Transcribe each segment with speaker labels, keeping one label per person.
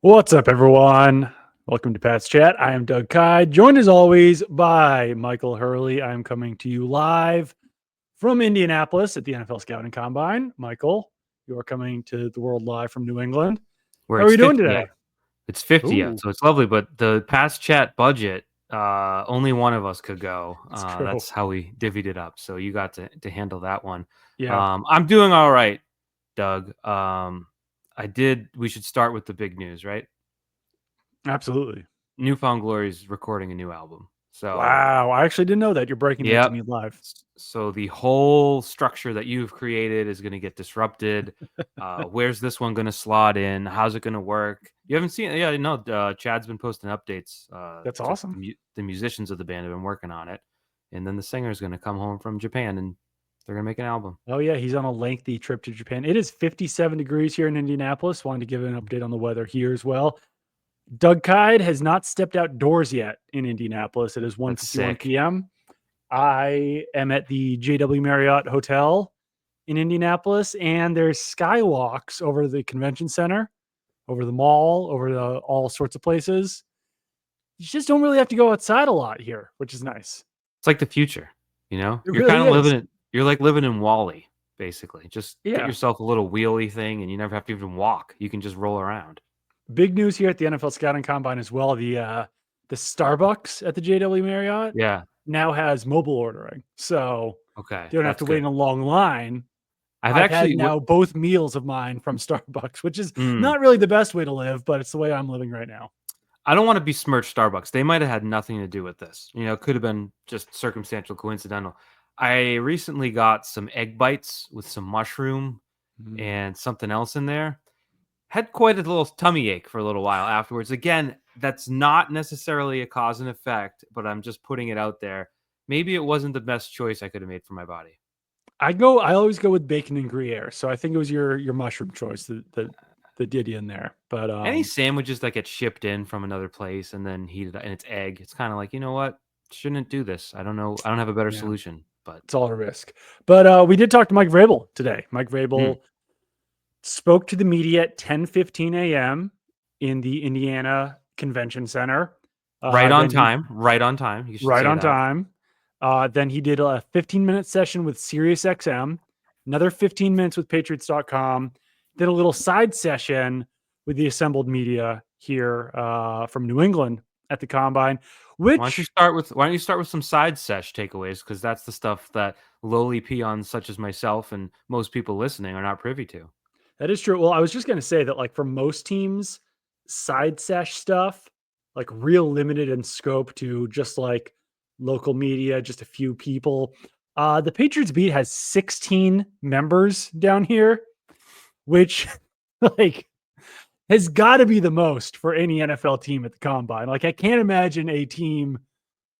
Speaker 1: What's up, everyone? Welcome to Pat's Chat. I am Doug Kyed, joined as always by Michael Hurley. I'm coming to you live from Indianapolis at the NFL Scouting Combine. Michael, you are coming to the world live from New England.
Speaker 2: Where
Speaker 1: How are
Speaker 2: it's
Speaker 1: you doing
Speaker 2: 50
Speaker 1: today?
Speaker 2: out. It's 50 out,
Speaker 1: Ooh,
Speaker 2: so it's lovely. But the past chat budget, only one of us could go.
Speaker 1: it's true.
Speaker 2: That's how we divvied it up. So you got to handle that one.
Speaker 1: Yeah,
Speaker 2: I'm doing all right, Doug. We should start with the big news, right?
Speaker 1: absolutely.
Speaker 2: Newfound Glory is recording a new album. So
Speaker 1: Wow, I actually didn't know that. You're breaking that to
Speaker 2: yep.
Speaker 1: me live.
Speaker 2: So the whole structure that you've created is going to get disrupted. Where's this one going to slot in? How's it going to work? You haven't seen it? Yeah, no. Chad's been posting updates.
Speaker 1: That's
Speaker 2: Just
Speaker 1: awesome.
Speaker 2: the musicians of the band have been working on it, and then the singer is going to come home from Japan and they're going to make an album.
Speaker 1: Oh, yeah, he's on a lengthy trip to Japan. It is 57 degrees here in Indianapolis. Wanted to give an update on the weather here as well. Doug Kyed has not stepped outdoors yet in Indianapolis. It is
Speaker 2: That's
Speaker 1: 1:51
Speaker 2: sick.
Speaker 1: p.m. I am at the JW Marriott Hotel in Indianapolis, and there's skywalks over the convention center, over the mall, over all sorts of places. You just don't really have to go outside a lot here, which is nice.
Speaker 2: It's like the future. You know,
Speaker 1: It
Speaker 2: you're kind
Speaker 1: really
Speaker 2: of
Speaker 1: is.
Speaker 2: living it. You're like living in Wally, basically. Just get
Speaker 1: Yeah.
Speaker 2: yourself a little wheelie thing, and you never have to even walk. You can just roll around.
Speaker 1: Big news here at the NFL Scouting Combine as well. The Starbucks at the JW Marriott
Speaker 2: Yeah.
Speaker 1: now has mobile ordering. So
Speaker 2: Okay,
Speaker 1: you don't have
Speaker 2: that's
Speaker 1: to wait
Speaker 2: good.
Speaker 1: in a long line.
Speaker 2: I've
Speaker 1: I've had
Speaker 2: actually.
Speaker 1: now both meals of mine from Starbucks, which is
Speaker 2: Mm.
Speaker 1: not really the best way to live, but it's the way I'm living right now.
Speaker 2: I don't want to besmirch Starbucks. They might have had nothing to do with this. You know, it could have been just circumstantial, coincidental. I recently got some egg bites with some mushroom
Speaker 1: Mm.
Speaker 2: and something else in there. Had quite a little tummy ache for a little while afterwards. Again, that's not necessarily a cause and effect, but I'm just putting it out there. Maybe it wasn't the best choice I could have made for my body.
Speaker 1: I always go with bacon and Gruyere. So I think it was your mushroom choice that did you in there. But
Speaker 2: Any sandwiches that get shipped in from another place and then heated and it's egg, it's kind of like, you know what? Shouldn't do this. I don't know. I don't have a better
Speaker 1: yeah,
Speaker 2: solution, but
Speaker 1: it's all a risk. But we did talk to Mike Vrabel today. Mike
Speaker 2: mm,
Speaker 1: Vrabel spoke to the media at 10:15 a.m. in the Indiana Convention Center.
Speaker 2: right on
Speaker 1: Then he
Speaker 2: time. Right on time. You should
Speaker 1: right
Speaker 2: say
Speaker 1: on
Speaker 2: that.
Speaker 1: time. Then he did a 15-minute session with SiriusXM, another 15 minutes with Patriots.com, did a little side session with the assembled media here from New England at the Combine, which
Speaker 2: Why don't you start with some side sesh takeaways? Because that's the stuff that lowly peons such as myself and most people listening are not privy to.
Speaker 1: that is true. Well, I was just going to say that, like, for most teams, side sesh stuff, like, real limited in scope to just like local media, just a few people. The Patriots beat has 16 members down here, which like has got to be the most for any NFL team at the combine. Like, I can't imagine a team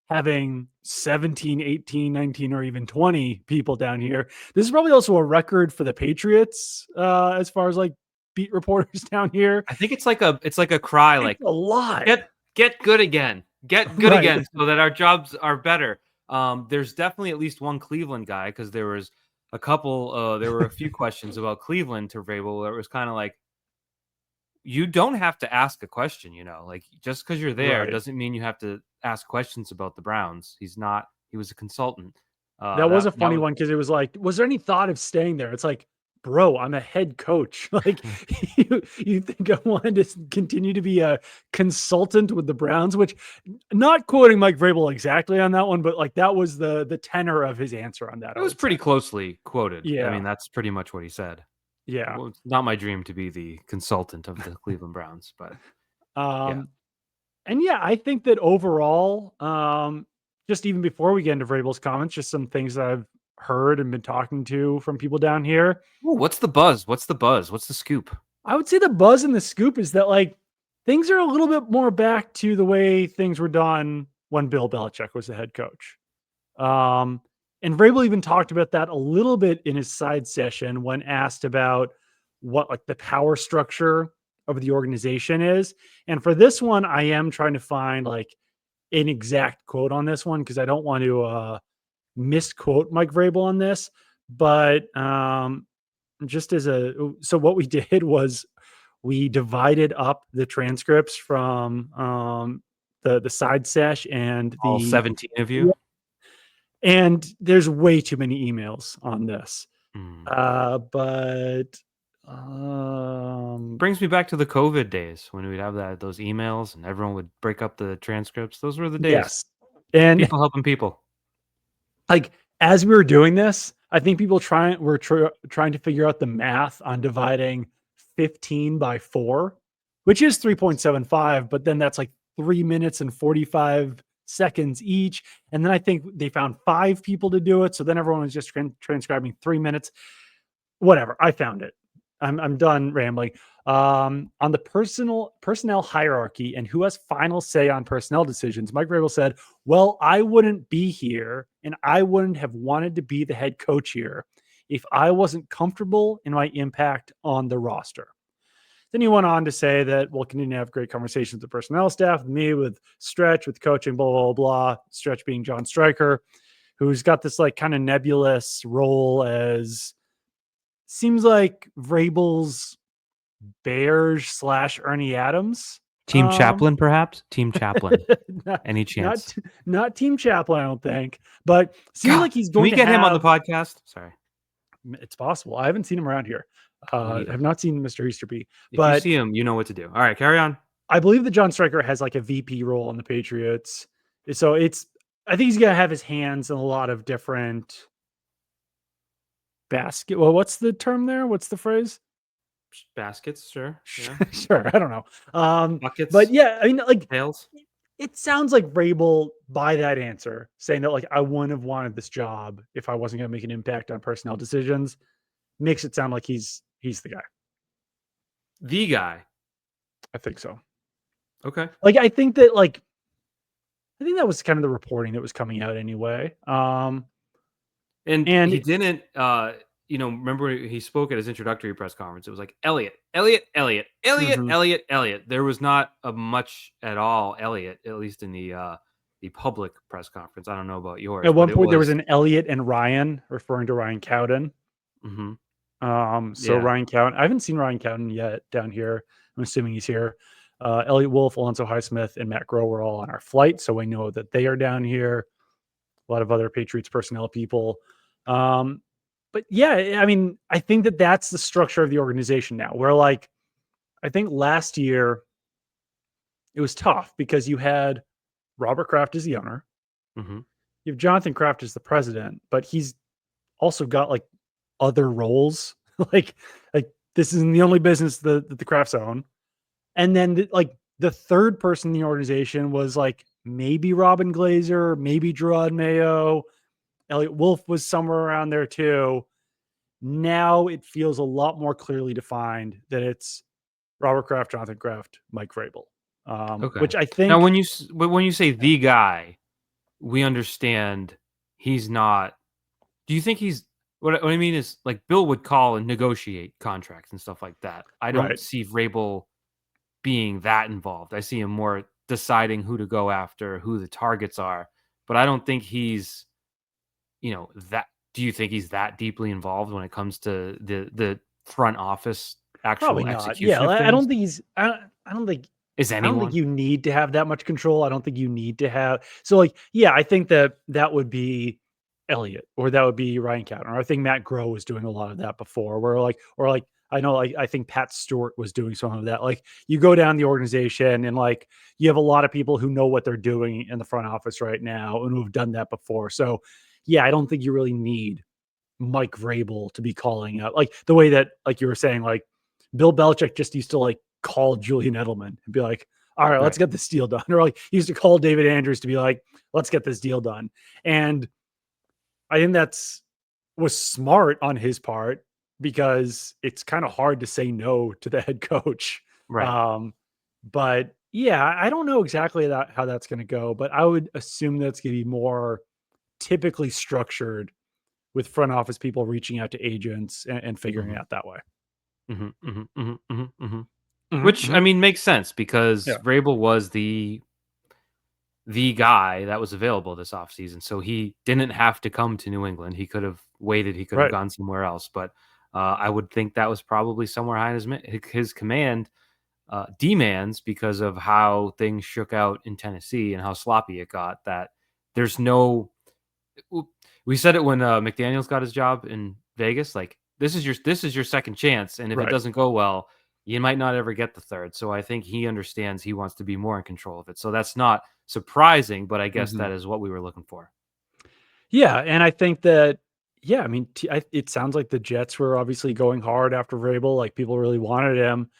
Speaker 1: having 17, 18, 19, or even 20 people down here. This is probably also a record for the Patriots as far as like beat reporters down here.
Speaker 2: I think it's like a cry,
Speaker 1: It's
Speaker 2: like
Speaker 1: a lot.
Speaker 2: get good again, get good
Speaker 1: Right.
Speaker 2: again, so that our jobs are better. There's definitely at least one Cleveland guy because there was a couple. There were a few questions about Cleveland to Vrabel where it was kind of like, you don't have to ask a question, like just because you're there
Speaker 1: Right.
Speaker 2: doesn't mean you have to ask questions about the Browns. He was a consultant.
Speaker 1: That was a
Speaker 2: That
Speaker 1: funny
Speaker 2: was
Speaker 1: one because it was like, was there any thought of staying there? It's like, bro, I'm a head coach. Like, you think I wanted to continue to be a consultant with the Browns, which, not quoting Mike Vrabel exactly on that one, but like that was the tenor of his answer on that,
Speaker 2: it
Speaker 1: I
Speaker 2: was
Speaker 1: would say.
Speaker 2: pretty closely quoted. I
Speaker 1: Yeah.
Speaker 2: mean, that's pretty much what he said.
Speaker 1: Yeah.
Speaker 2: Well, it's not my dream to be the consultant of the Cleveland Browns, but yeah.
Speaker 1: Um, and yeah, I think that overall, just even before we get into Vrabel's comments, just some things that I've heard and been talking to from people down here.
Speaker 2: Ooh, what's the buzz? What's the buzz? What's the scoop?
Speaker 1: I would say the buzz and the scoop is that, like, things are a little bit more back to the way things were done when Bill Belichick was the head coach. Um, and Vrabel even talked about that a little bit in his side session when asked about what, like, the power structure of the organization is. And for this one, I am trying to find like an exact quote on this one because I don't want to misquote Mike Vrabel on this. But just as a so what we did was We divided up the transcripts from the side sesh and
Speaker 2: All
Speaker 1: the
Speaker 2: 17 of you.
Speaker 1: and there's way too many emails on this.
Speaker 2: Mm.
Speaker 1: But
Speaker 2: Brings me back to the COVID days when we'd have those emails and everyone would break up the transcripts. Those were the days.
Speaker 1: yes. And
Speaker 2: People helping people.
Speaker 1: like as we were doing this, I think people were trying to figure out the math on dividing 15 by 4, which is 3.75, but then that's like 3 minutes and 45 seconds each. And then I think they found 5 people to do it. So then everyone was just transcribing 3 minutes. Whatever. I found it. I'm done rambling. On the personnel hierarchy and who has final say on personnel decisions, Mike Vrabel said, "Well, I wouldn't be here, and I wouldn't have wanted to be the head coach here if I wasn't comfortable in my impact on the roster." Then he went on to say that we'll continue to have great conversations with the personnel staff, with me, with Stretch, with coaching, blah, blah, blah. Stretch being John Stryker, who's got this like kind of nebulous role as seems like Vrabel's Bears / Ernie Adams.
Speaker 2: Team Chaplain, perhaps? Team Chaplain. Any chance?
Speaker 1: Not Team Chaplain, I don't think. But seems like he's
Speaker 2: Can
Speaker 1: going
Speaker 2: we
Speaker 1: to
Speaker 2: get him on the podcast? Sorry.
Speaker 1: It's possible. I haven't seen him around here. I have not seen Mr. Easterby.
Speaker 2: If
Speaker 1: but
Speaker 2: you see him, you know what to do. All right, carry on.
Speaker 1: I believe that John Stryker has like a VP role in the Patriots. So I think he's going to have his hands in a lot of different well, what's the term there? What's the phrase?
Speaker 2: Baskets, sure. Yeah.
Speaker 1: Sure. I don't know.
Speaker 2: Buckets.
Speaker 1: But yeah, I mean, like,
Speaker 2: tails.
Speaker 1: It sounds like Vrabel, by that answer, saying that like I wouldn't have wanted this job if I wasn't going to make an impact on personnel decisions, makes it sound like he's the guy.
Speaker 2: The guy.
Speaker 1: I think so.
Speaker 2: Okay.
Speaker 1: Like I think that that was kind of the reporting that was coming out anyway.
Speaker 2: And he didn't remember when he spoke at his introductory press conference, it was like Elliott. There was not much at all Elliott, at least in the public press conference. I don't know about yours.
Speaker 1: At one point there was an Elliott and Ryan, referring to Ryan Cowden.
Speaker 2: Mm-hmm.
Speaker 1: Ryan Cowden, I haven't seen Ryan Cowden yet down here. I'm assuming he's here. Elliott Wolf, Alonzo Highsmith, and Matt Groh were all on our flight, so we know that they are down here. A lot of other Patriots personnel people. But yeah, I mean, I think that that's the structure of the organization now, where like, I think last year it was tough because you had Robert Kraft as the owner.
Speaker 2: Mm-hmm.
Speaker 1: You have Jonathan Kraft as the president, but he's also got like other roles. like this isn't the only business that the Krafts own. And then the third person in the organization was like maybe Robin Glazer, maybe Gerard Mayo. Elliott Wolf was somewhere around there too. Now it feels a lot more clearly defined that it's Robert Kraft, Jonathan Kraft, Mike Vrabel.
Speaker 2: Okay.
Speaker 1: Which I think
Speaker 2: now when you say the guy, we understand he's not. Do you think he's what I mean is like Bill would call and negotiate contracts and stuff like that. I don't see Vrabel being that involved. I see him more deciding who to go after, who the targets are, but I don't think he's that. Do you think he's that deeply involved when it comes to the front office actual execution?
Speaker 1: Yeah, I don't think he's. I don't think.
Speaker 2: Is anyone?
Speaker 1: I don't think you need to have that much control. I don't think you need to have. So I think that would be Elliott or that would be Ryan Cowden. Or I think Matt Groh was doing a lot of that before. I know I think Pat Stewart was doing some of that. Like you go down the organization and like you have a lot of people who know what they're doing in the front office right now and who've done that before. So yeah, I don't think you really need Mike Vrabel to be calling out like the way that like you were saying, like Bill Belichick just used to like call Julian Edelman and be like, all right, let's get this deal done. Or like he used to call David Andrews to be like, let's get this deal done. And I think was smart on his part because it's kind of hard to say no to the head coach.
Speaker 2: Right.
Speaker 1: But yeah, I don't know exactly how that's going to go, but I would assume that's going to be more typically structured with front office people reaching out to agents and figuring it out that way.
Speaker 2: Which I mean makes sense because Vrabel was the guy that was available this offseason. So he didn't have to come to New England. He could have waited. He could have gone somewhere else. But I would think that was probably somewhere high in his command demands because of how things shook out in Tennessee and how sloppy it got. That there's no. We said it when McDaniels got his job in Vegas. Like this is your second chance, and if it
Speaker 1: Right.
Speaker 2: doesn't go well, you might not ever get the third. So I think he understands he wants to be more in control of it. So that's not surprising, but I guess
Speaker 1: Mhm.
Speaker 2: that is what we were looking for.
Speaker 1: Yeah, and I think that yeah, I mean, it sounds like the Jets were obviously going hard after Vrabel, like, people really wanted him,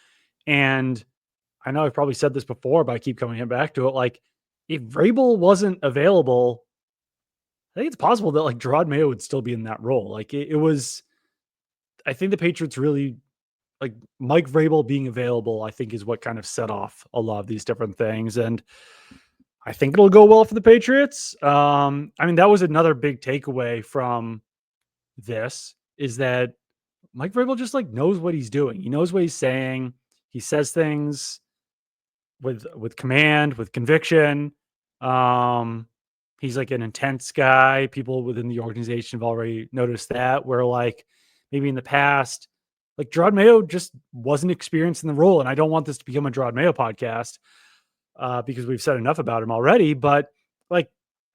Speaker 1: and I know I've probably said this before, but I keep coming back to it, like, if Vrabel wasn't available, I think it's possible that, like, Gerard Mayo would still be in that role, like, it was I think the Patriots really like, Mike Vrabel being available, I think, is what kind of set off a lot of these different things, and I think it'll go well for the Patriots. I mean, that was another big takeaway from this is that Mike Vrabel just like knows what he's doing. He knows what he's saying. He says things with command, with conviction. Um, he's like an intense guy. People within the organization have already noticed that. Where like maybe in the past, like Gerard Mayo just wasn't experienced in the role. And I don't want this to become a Gerard Mayo podcast because we've said enough about him already. But like,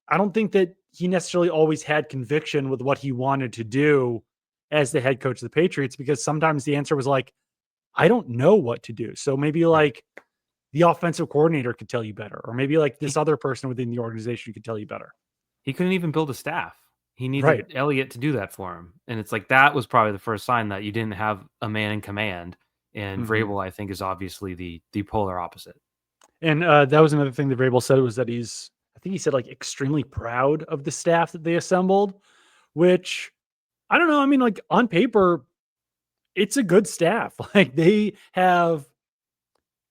Speaker 1: I don't think that he necessarily always had conviction with what he wanted to do as the head coach of the Patriots because sometimes the answer was like, I don't know what to do. So maybe
Speaker 2: Right.
Speaker 1: like the offensive coordinator could tell you better, or maybe like this
Speaker 2: He
Speaker 1: other person within the organization could tell you better.
Speaker 2: he couldn't even build a staff. He
Speaker 1: Right.
Speaker 2: needed Elliott to do that for him, and it's like that was probably the first sign that you didn't have a man in command. And
Speaker 1: Hmm.
Speaker 2: Vrabel, I think, is obviously the polar opposite.
Speaker 1: And that was another thing that Vrabel said was that I think he said like extremely proud of the staff that they assembled, which I don't know. I mean, like on paper, it's a good staff. Like they have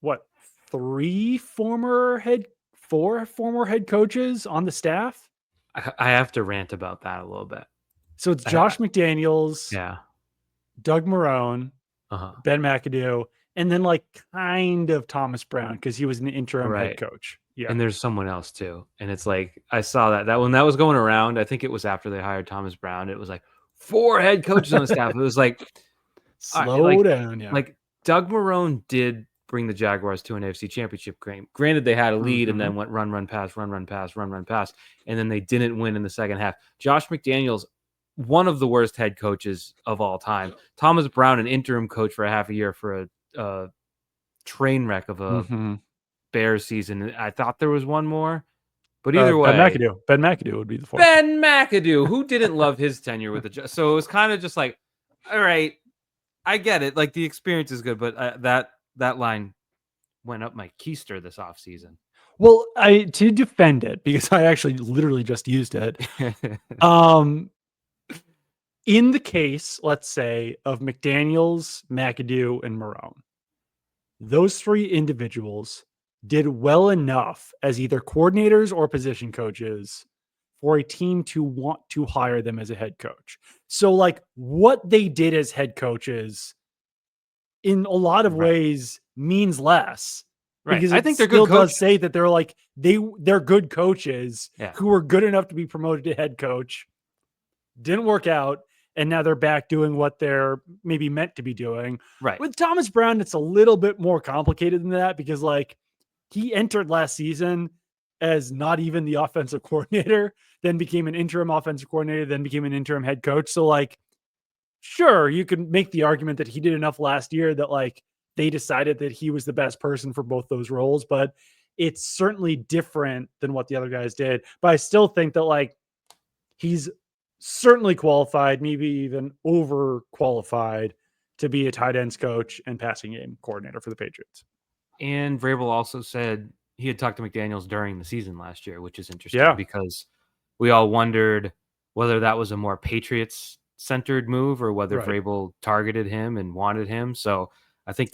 Speaker 1: what four former head coaches on the staff.
Speaker 2: I have to rant about that a little bit.
Speaker 1: So it's
Speaker 2: I
Speaker 1: Josh McDaniels,
Speaker 2: Yeah.
Speaker 1: Doug Marrone,
Speaker 2: Uh-huh.
Speaker 1: Ben McAdoo, and then like kind of Thomas Brown because he was an interim head
Speaker 2: Right.
Speaker 1: coach. Yeah.
Speaker 2: And there's someone else too. And it's like I saw that when that was going around, I think it was after they hired Thomas Brown. It was like 4 head coaches on the staff. It was like all right,
Speaker 1: Slow down. Yeah.
Speaker 2: like Doug Marrone did bring the Jaguars to an AFC Championship game. Granted, they had a lead and
Speaker 1: Hmm.
Speaker 2: then went run, run, pass, run, run, pass, run, run, pass, and then they didn't win in the second half. Josh McDaniels, one of the worst head coaches of all time. Thomas Brown, an interim coach for a half a year for a train wreck of a
Speaker 1: Hmm.
Speaker 2: Bears season. I thought there was one more, but either
Speaker 1: Ben
Speaker 2: way,
Speaker 1: McAdoo. Ben McAdoo would be the fourth.
Speaker 2: Ben McAdoo, who didn't love his tenure with the so it was kind of just like, all right, I get it. Like the experience is good, but that line went up my keister this offseason.
Speaker 1: Well, I to defend it because I actually literally just used it. Um, in the case, let's say, of McDaniels, McAdoo, and Marone, those three individuals did well enough as either coordinators or position coaches for a team to want to hire them as a head coach. So, like, what they did as head coaches in a lot of
Speaker 2: Right.
Speaker 1: ways means less
Speaker 2: Right.
Speaker 1: because
Speaker 2: I
Speaker 1: it
Speaker 2: think they're good
Speaker 1: still does
Speaker 2: coaches.
Speaker 1: say that they're like they're good coaches
Speaker 2: Yeah.
Speaker 1: who were good enough to be promoted to head coach, didn't work out, and now they're back doing what they're maybe meant to be doing.
Speaker 2: Right.
Speaker 1: With Thomas Brown, it's a little bit more complicated than that because like he entered last season as not even the offensive coordinator, then became an interim offensive coordinator, then became an interim head coach. So like sure, you can make the argument that he did enough last year that like they decided that he was the best person for both those roles, but it's certainly different than what the other guys did. But I still think that like he's certainly qualified, maybe even over qualified to be a tight ends coach and passing game coordinator for the Patriots.
Speaker 2: And Vrabel also said he had talked to McDaniels during the season last year, which is interesting
Speaker 1: Yeah,
Speaker 2: because we all wondered whether that was a more Patriots centered move or whether
Speaker 1: right.
Speaker 2: Vrabel targeted him and wanted him. So I think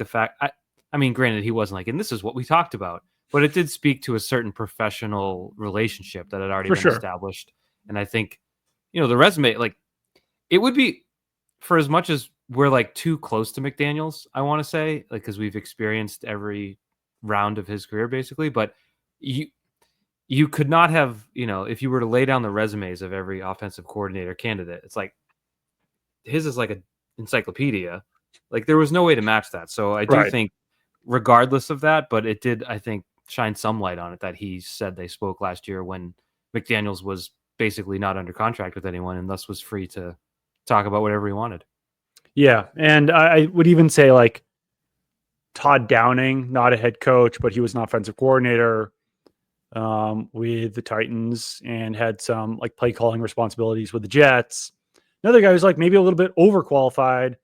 Speaker 2: I mean, granted, he wasn't like, and this is what we talked about, but it did speak to a certain professional relationship that had already
Speaker 1: For
Speaker 2: been
Speaker 1: sure.
Speaker 2: established. And I think, the resume, like, it would be for as much as we're like too close to McDaniels, I want to say, like, because we've experienced every round of his career basically, but you you could not have, if you were to lay down the resumes of every offensive coordinator candidate, it's like his is like encyclopedia. Like there was no way to match that. So I do
Speaker 1: Right.
Speaker 2: think, regardless of that, but it did, I think, shine some light on it that he said they spoke last year when McDaniels was basically not under contract with anyone and thus was free to talk about whatever he wanted.
Speaker 1: Yeah. And I would even say like Todd Downing, not a head coach, but he was an offensive coordinator with the Titans and had some like play calling responsibilities with the Jets. Another guy who's like maybe a little bit overqualified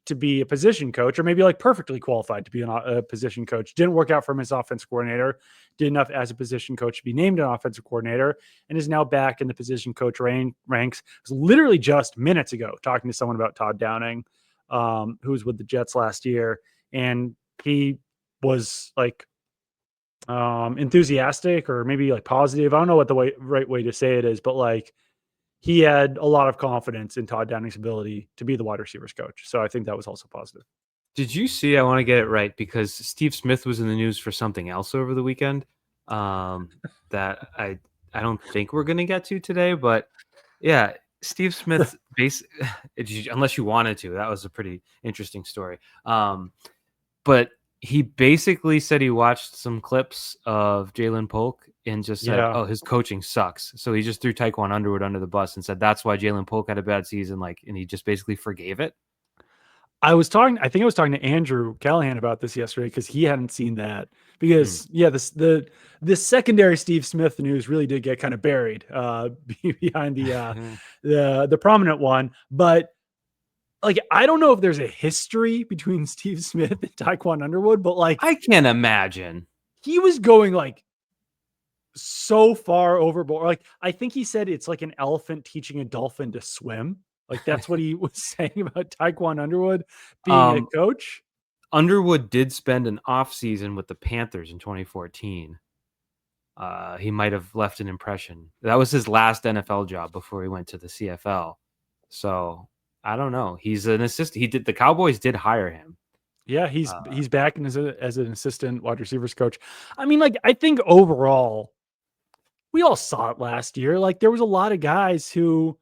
Speaker 1: to be a position coach, or maybe like perfectly qualified to be a position coach. Didn't work out from his offensive coordinator, did enough as a position coach to be named an offensive coordinator, and is now back in the position coach ranks. It was literally just minutes ago talking to someone about Todd Downing, who was with the Jets last year. And he was like enthusiastic or maybe like positive. I don't know what the right way to say it is, but like he had a lot of confidence in Todd Downing's ability to be the wide receivers coach. So I think that was also positive.
Speaker 2: Did you see? I want to get it right because Steve Smith was in the news for something else over the weekend that I don't think we're going to get to today. But yeah, Steve Smith, unless you wanted to, that was a pretty interesting story. But he basically said he watched some clips of Jalen Polk and just said,
Speaker 1: Yeah.
Speaker 2: "Oh, his coaching sucks." So he just threw Taekwon Underwood under the bus and said that's why Jalen Polk had a bad season. Like, and he just basically forgave it.
Speaker 1: I think I was talking to Andrew Callahan about this yesterday because he hadn't seen that. Because the secondary Steve Smith news really did get kind of buried behind the prominent one. But like I don't know if there's a history between Steve Smith and Taekwon Underwood, but like
Speaker 2: I can't imagine.
Speaker 1: he was going like so far overboard. Like I think he said it's like an elephant teaching a dolphin to swim. Like that's what he was saying about Taekwon Underwood being a coach.
Speaker 2: Underwood did spend an off season with the Panthers in 2014. He might have left an impression. That was his last NFL job before he went to the CFL. So I don't know. He's an assistant. The Cowboys did hire him.
Speaker 1: Yeah, he's back as an assistant wide receivers coach. I mean, like I think overall, we all saw it last year. Like there was a lot of guys who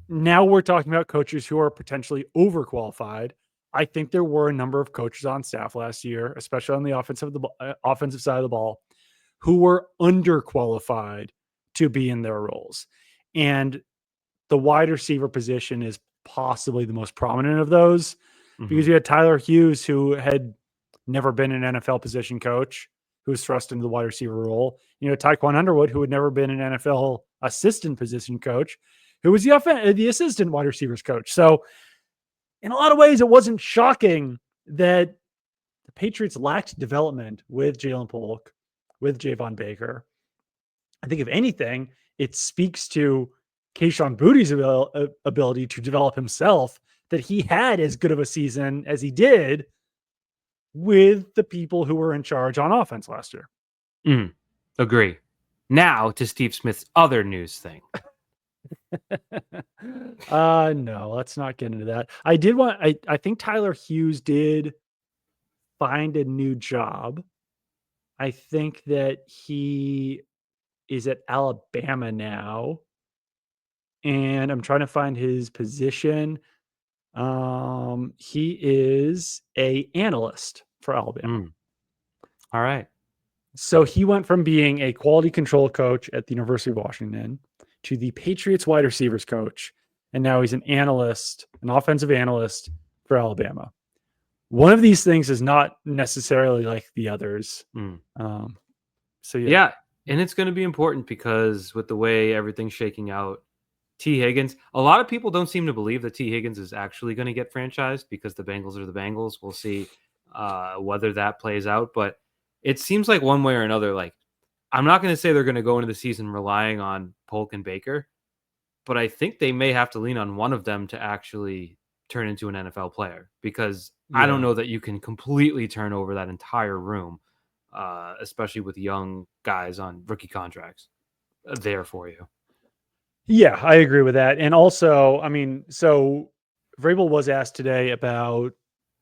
Speaker 1: now we're talking about coaches who are potentially overqualified. I think there were a number of coaches on staff last year, especially on the offensive side of the ball, who were underqualified to be in their roles. And the wide receiver position is possibly the most prominent of those because you had Tyler Hughes, who had never been an NFL position coach, who was thrust into the wide receiver role. You know, Taekwon Underwood, who had never been an NFL assistant position coach, who was the assistant wide receivers coach. So in a lot of ways, it wasn't shocking that the Patriots lacked development with Jalen Polk, with Javon Baker. I think if anything, it speaks to Kayshon Boutte's ability to develop himself, that he had as good of a season as he did with the people who were in charge on offense last year.
Speaker 2: Agree. Now to Steve Smith's other news thing.
Speaker 1: No, let's not get into that. I think Tyler Hughes did find a new job. I think that he is at Alabama now. And I'm trying to find his position. He is a analyst for Alabama.
Speaker 2: All right.
Speaker 1: So he went from being a quality control coach at the University of Washington to the Patriots wide receivers coach. And now he's an analyst, an offensive analyst for Alabama. One of these things is not necessarily like the others. So
Speaker 2: yeah. And it's going to be important because with the way everything's shaking out, T. Higgins, a lot of people don't seem to believe that T. Higgins is actually going to get franchised because the Bengals are the Bengals. We'll see whether that plays out. But it seems like one way or another, like I'm not going to say they're going to go into the season relying on Polk and Baker, but I think they may have to lean on one of them to actually turn into an NFL player because I don't know that you can completely turn over that entire room, especially with young guys on rookie contracts there for you.
Speaker 1: Yeah, I agree with that. And also, I mean, so Vrabel was asked today about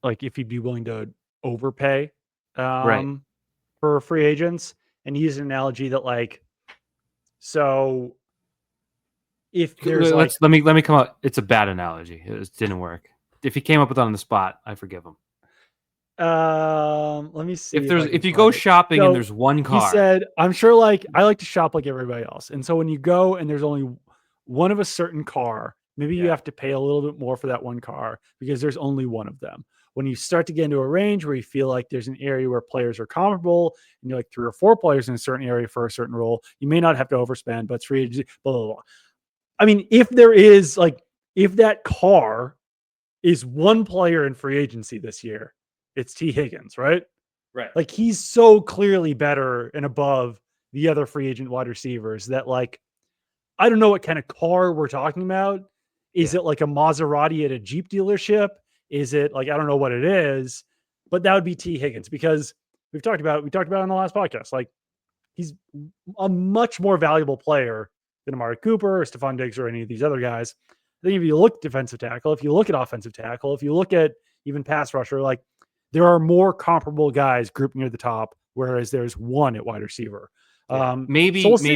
Speaker 1: like if he'd be willing to overpay for free agents. And he used an analogy that like, so if there's
Speaker 2: let me come out. It's a bad analogy. It didn't work. if he came up with it on the spot, I forgive him.
Speaker 1: Let me see if I can
Speaker 2: If you go
Speaker 1: find it.
Speaker 2: shopping and
Speaker 1: So
Speaker 2: there's one
Speaker 1: he
Speaker 2: car,
Speaker 1: said, "I'm sure like I like to shop like everybody else, and so when you go and there's only one of a certain car, maybe you
Speaker 2: yeah,
Speaker 1: have to pay a little bit more for that one car because there's only one of them. When you start to get into a range where you feel like there's an area where players are comparable and you're like 3 or 4 players in a certain area for a certain role, you may not have to overspend, but it's free agency, blah, blah, blah. I mean, if there is like, if that car is one player in free agency this year, it's T. Higgins, right?
Speaker 2: right,
Speaker 1: Like he's so clearly better and above the other free agent wide receivers that like I don't know what kind of car we're talking about. Is
Speaker 2: yeah,
Speaker 1: it like a Maserati at a Jeep dealership? Is it like I don't know what it is, but that would be T. Higgins because we talked about it on the last podcast. Like he's a much more valuable player than Amari Cooper or Stephon Diggs or any of these other guys. I think if you look defensive tackle, if you look at offensive tackle, if you look at even pass rusher, like there are more comparable guys grouped near the top, whereas there's one at wide receiver.
Speaker 2: yeah.
Speaker 1: So we'll see.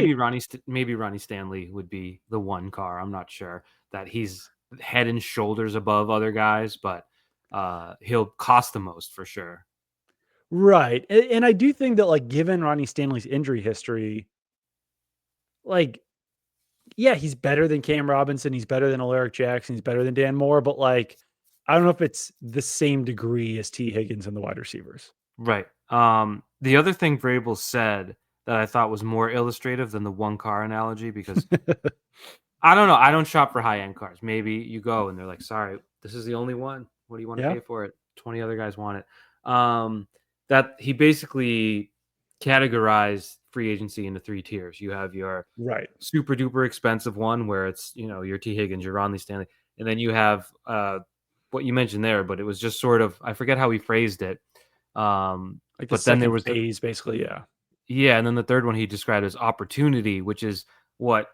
Speaker 2: Maybe Ronnie Stanley would be the one car. I'm not sure that he's head and shoulders above other guys, but he'll cost the most for sure.
Speaker 1: Right. And I do think that like given Ronnie Stanley's injury history, like yeah, he's better than Cam Robinson. He's better than Alaric Jackson. He's better than Dan Moore. But like, I don't know if it's the same degree as T. Higgins and the wide receivers.
Speaker 2: Right. The other thing Vrabel said that I thought was more illustrative than the one car analogy, because I don't know, I don't shop for high end cars. Maybe you go and they're like, sorry, this is the only one. What do you want to
Speaker 1: Yeah.
Speaker 2: pay for it? 20 other guys want it. That he basically categorized free agency into 3 tiers. You have your
Speaker 1: Right.
Speaker 2: super duper expensive one where it's, your T. Higgins, your Ronnie Stanley. And then you have what you mentioned there, but it was just sort of, I forget how he phrased it.
Speaker 1: Like the
Speaker 2: But then there
Speaker 1: second
Speaker 2: was
Speaker 1: phase, basically. Yeah.
Speaker 2: yeah, and then the third one he described as opportunity, which is what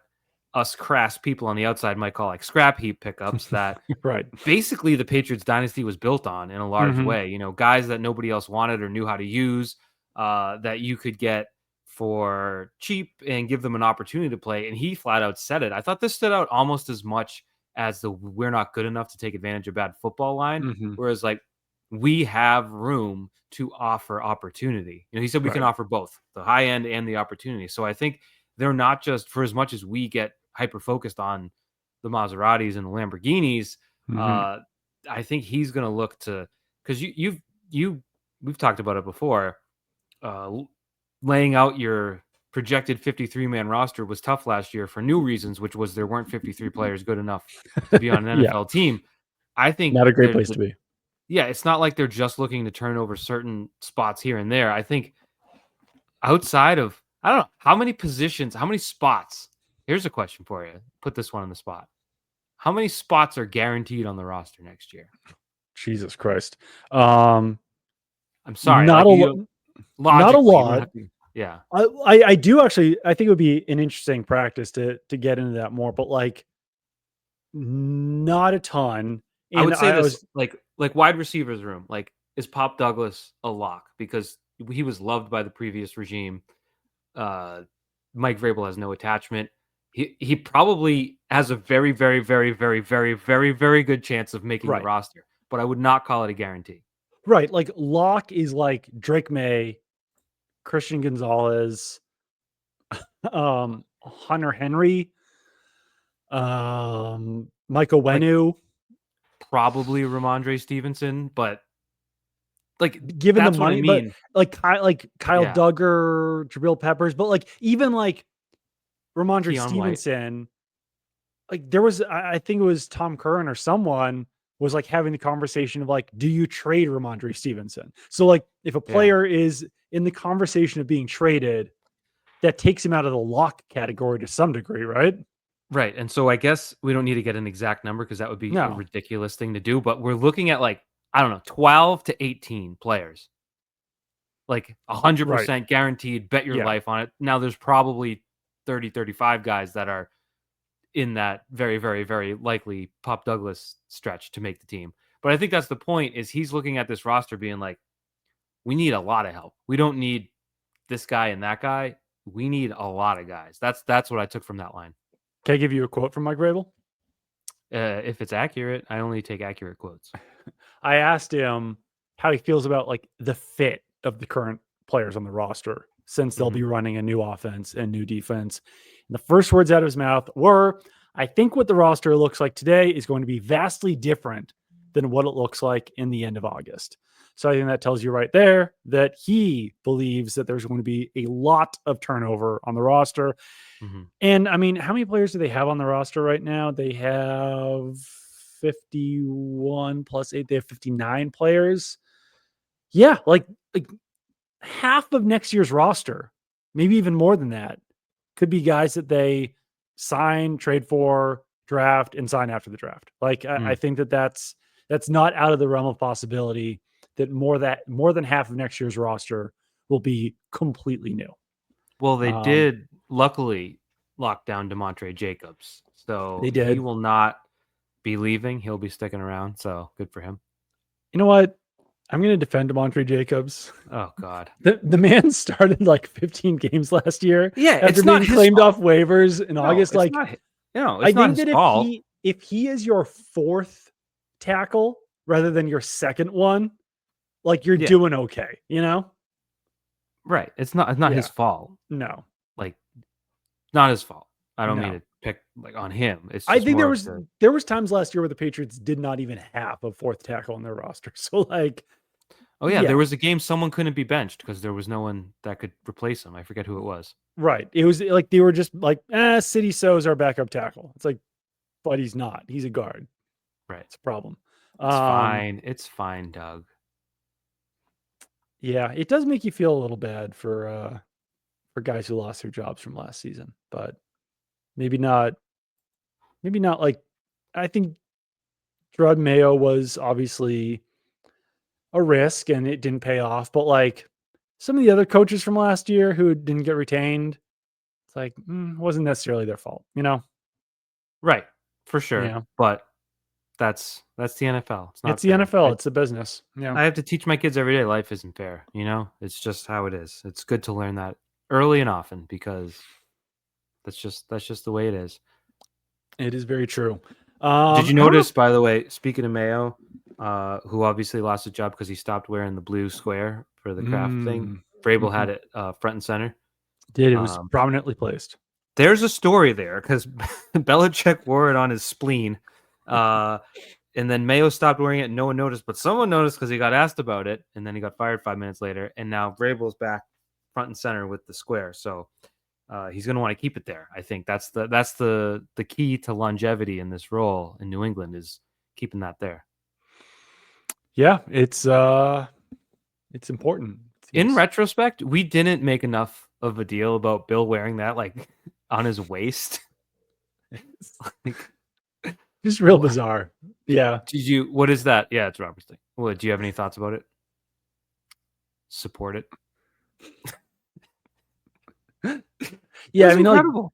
Speaker 2: us crass people on the outside might call like scrap heap pickups that
Speaker 1: Right.
Speaker 2: basically the Patriots dynasty was built on in a large
Speaker 1: Hmm.
Speaker 2: way. Guys that nobody else wanted or knew how to use, that you could get for cheap and give them an opportunity to play. And he flat out said it. I thought this stood out almost as much as the "we're not good enough to take advantage of bad football" line.
Speaker 1: Hmm.
Speaker 2: Whereas like we have room to offer opportunity. He said we can
Speaker 1: Right.
Speaker 2: offer both the high end and the opportunity. So I think they're not just, for as much as we get hyper focused on the Maseratis and the Lamborghinis,
Speaker 1: Hmm.
Speaker 2: uh, I think he's going to look to, because we've talked about it before. Laying out your projected 53-man roster was tough last year for new reasons, which was there weren't 53 players good enough to be on an
Speaker 1: Yeah.
Speaker 2: NFL team. I think
Speaker 1: Not a great place to be.
Speaker 2: yeah, it's not like they're just looking to turn over certain spots here and there. I think outside of, I don't know, how many positions, how many spots? Here's a question for you. Put this one on the spot. How many spots are guaranteed on the roster next year?
Speaker 1: Jesus Christ. Um,
Speaker 2: I'm sorry,
Speaker 1: not
Speaker 2: like
Speaker 1: a
Speaker 2: you
Speaker 1: not a
Speaker 2: logically, you don't
Speaker 1: lot.
Speaker 2: have to. Yeah,
Speaker 1: I do actually. I think it would be an interesting practice to get into that more, but like not a ton.
Speaker 2: I
Speaker 1: And
Speaker 2: would say
Speaker 1: I
Speaker 2: this,
Speaker 1: was
Speaker 2: like wide receivers room. Like, is Pop Douglas a lock because he was loved by the previous regime? Uh, Mike Vrabel has no attachment. He probably has a very, very, very, very, very, very, very good chance of making the
Speaker 1: right.
Speaker 2: roster, but I would not call it a guarantee.
Speaker 1: Right. Like Locke is like Drake May, Christian Gonzalez, Hunter Henry, Michael
Speaker 2: Like
Speaker 1: Wenu.
Speaker 2: probably Ramondre Stevenson, but like
Speaker 1: Given the
Speaker 2: that's what I
Speaker 1: money, but
Speaker 2: mean.
Speaker 1: like Kyle
Speaker 2: Yeah,
Speaker 1: Duggar, Jabril Peppers, but like even like Ramondre
Speaker 2: Keon White.
Speaker 1: Stevenson, like there was I think it was Tom Curran or someone was like having the conversation of like, do you trade Ramondre Stevenson? So like if a
Speaker 2: Yeah.
Speaker 1: player is in the conversation of being traded, that takes him out of the lock category to some degree, right?
Speaker 2: Right. And so I guess we don't need to get an exact number because that would be a
Speaker 1: No.
Speaker 2: ridiculous thing to do. But we're looking at like, I don't know, 12 to 18 players, like
Speaker 1: Right.
Speaker 2: 100% guaranteed, bet your
Speaker 1: Yeah.
Speaker 2: life on it. Now there's probably 30, 35 guys that are in that very, very, very likely Pop Douglas stretch to make the team. But I think that's the point is he's looking at this roster being like, we need a lot of help. We don't need this guy and that guy. We need a lot of guys. That's what I took from that line.
Speaker 1: Can I give you a quote from Mike Vrabel?
Speaker 2: If it's accurate, I only take accurate quotes.
Speaker 1: I asked him how he feels about like the fit of the current players on the roster since they'll be running a new offense and new defense. And the first words out of his mouth were, I think what the roster looks like today is going to be vastly different than what it looks like in the end of August. So I think that tells you right there that he believes that there's going to be a lot of turnover on the roster. And I mean, how many players do they have on the roster right now? They have 51 plus 8. They have 59 players. Yeah, like half of next year's roster, maybe even more than that, could be guys that they sign, trade for, draft, and sign after the draft. Like I think that's not out of the realm of possibility that more than half of next year's roster will be completely new.
Speaker 2: Well, they did luckily lock down DeMontre Jacobs, so
Speaker 1: They did.
Speaker 2: he will not be leaving. He'll be sticking around. So good for him.
Speaker 1: You know what? I'm going to defend DeMontre Jacobs.
Speaker 2: Oh God,
Speaker 1: the man started like 15 games last year.
Speaker 2: Yeah,
Speaker 1: after
Speaker 2: it's not
Speaker 1: being
Speaker 2: his
Speaker 1: claimed
Speaker 2: fault.
Speaker 1: off waivers in August.
Speaker 2: It's
Speaker 1: Like,
Speaker 2: not,
Speaker 1: it's
Speaker 2: not
Speaker 1: think
Speaker 2: his
Speaker 1: that
Speaker 2: fault.
Speaker 1: if he is your fourth tackle rather than your second one, like you're doing okay, you know?
Speaker 2: Right. It's not his fault.
Speaker 1: No.
Speaker 2: Like, not his fault. I don't
Speaker 1: No.
Speaker 2: mean to pick like on him. It's
Speaker 1: I
Speaker 2: just
Speaker 1: think
Speaker 2: more
Speaker 1: there was times last year where the Patriots did not even have a fourth tackle on their roster. So like,
Speaker 2: oh yeah, there was a game someone couldn't be benched because there was no one that could replace him. I forget who it was.
Speaker 1: Right. It was like they were just like, City So's our backup tackle. It's like, but he's not. He's a guard.
Speaker 2: Right.
Speaker 1: It's a problem.
Speaker 2: It's fine. It's fine, Doug.
Speaker 1: Yeah, it does make you feel a little bad for guys who lost their jobs from last season, but maybe not like, I think Gerard Mayo was obviously a risk and it didn't pay off, but like some of the other coaches from last year who didn't get retained, it's like, wasn't necessarily their fault, you know?
Speaker 2: Right. For sure.
Speaker 1: Yeah.
Speaker 2: But that's the NFL.
Speaker 1: It's the NFL. It's a business. Yeah.
Speaker 2: I have to teach my kids every day life isn't fair, you know? It's just how it is. It's good to learn that early and often because that's just the way it is.
Speaker 1: It is very true.
Speaker 2: Did you notice, by the way, speaking of Mayo, who obviously lost his job because he stopped wearing the blue square for the craft thing? Vrabel had it front and center.
Speaker 1: It was prominently placed.
Speaker 2: There's a story there because Belichick wore it on his spleen. And then Mayo stopped wearing it and no one noticed, but someone noticed because he got asked about it and then he got fired 5 minutes later. And now Vrabel's back front and center with the square. So he's going to want to keep it there. I think that's the key to longevity in this role in New England is keeping that there.
Speaker 1: Yeah, it's important.
Speaker 2: In retrospect, we didn't make enough of a deal about Bill wearing that like on his waist.
Speaker 1: Just real bizarre. Yeah.
Speaker 2: What is that? Yeah, it's Robert's thing. What, do you have any thoughts about it? Support it.
Speaker 1: Yeah, I mean, incredible. Like,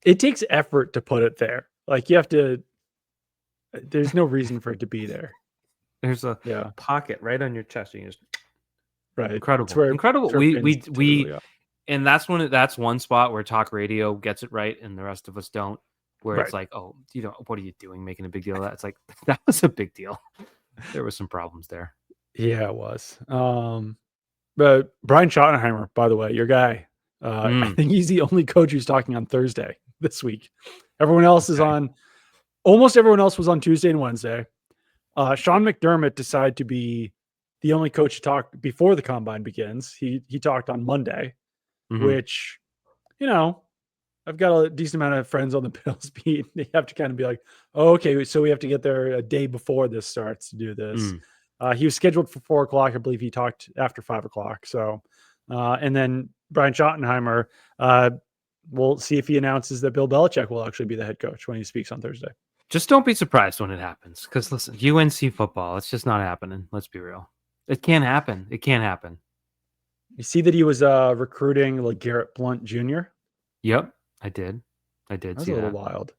Speaker 1: it takes effort to put it there. Like you have to. There's no reason for it to be there.
Speaker 2: There's a pocket right on your chest. You just
Speaker 1: right.
Speaker 2: Incredible. Incredible. We and that's one spot where talk radio gets it right, and the rest of us don't. Where it's like, oh, what are you doing, making a big deal of that? It's like that was a big deal. There were some problems there.
Speaker 1: Yeah, it was. But Brian Schottenheimer, by the way, your guy. I think he's the only coach who's talking on Thursday this week. Everyone else is on. Almost everyone else was on Tuesday and Wednesday. Sean McDermott decided to be the only coach to talk before the combine begins. He talked on Monday, which, I've got a decent amount of friends on the Bills beat. They have to kind of be like, oh, okay, so we have to get there a day before this starts to do this. He was scheduled for 4:00. I believe he talked after 5:00. So, and then Brian Schottenheimer, we'll see if he announces that Bill Belichick will actually be the head coach when he speaks on Thursday.
Speaker 2: Just don't be surprised when it happens. Because listen, UNC football, it's just not happening. Let's be real. It can't happen. It can't happen.
Speaker 1: You see that he was recruiting like Garrett Blunt Jr.?
Speaker 2: Yep, I did. That
Speaker 1: was a little wild.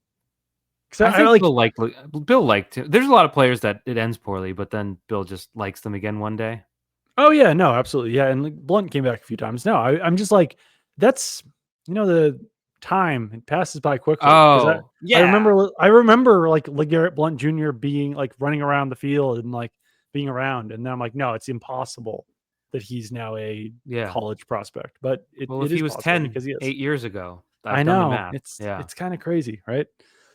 Speaker 2: I think Bill liked him. There's a lot of players that it ends poorly, but then Bill just likes them again one day.
Speaker 1: Oh yeah, no, absolutely, yeah. And like, Blunt came back a few times. No, I'm just like, that's the time. It passes by quickly because
Speaker 2: Oh, yeah.
Speaker 1: I remember like LeGarrette Blount Jr. being like running around the field and like being around, and then I'm like, no, it's impossible that he's now a
Speaker 2: Yeah.
Speaker 1: college prospect, but
Speaker 2: Well,
Speaker 1: it
Speaker 2: if
Speaker 1: is
Speaker 2: he was
Speaker 1: possible
Speaker 2: 10,
Speaker 1: because he is.
Speaker 2: 8 years ago,
Speaker 1: I
Speaker 2: I've done the
Speaker 1: know
Speaker 2: math. Yeah.
Speaker 1: it's kind of crazy, right?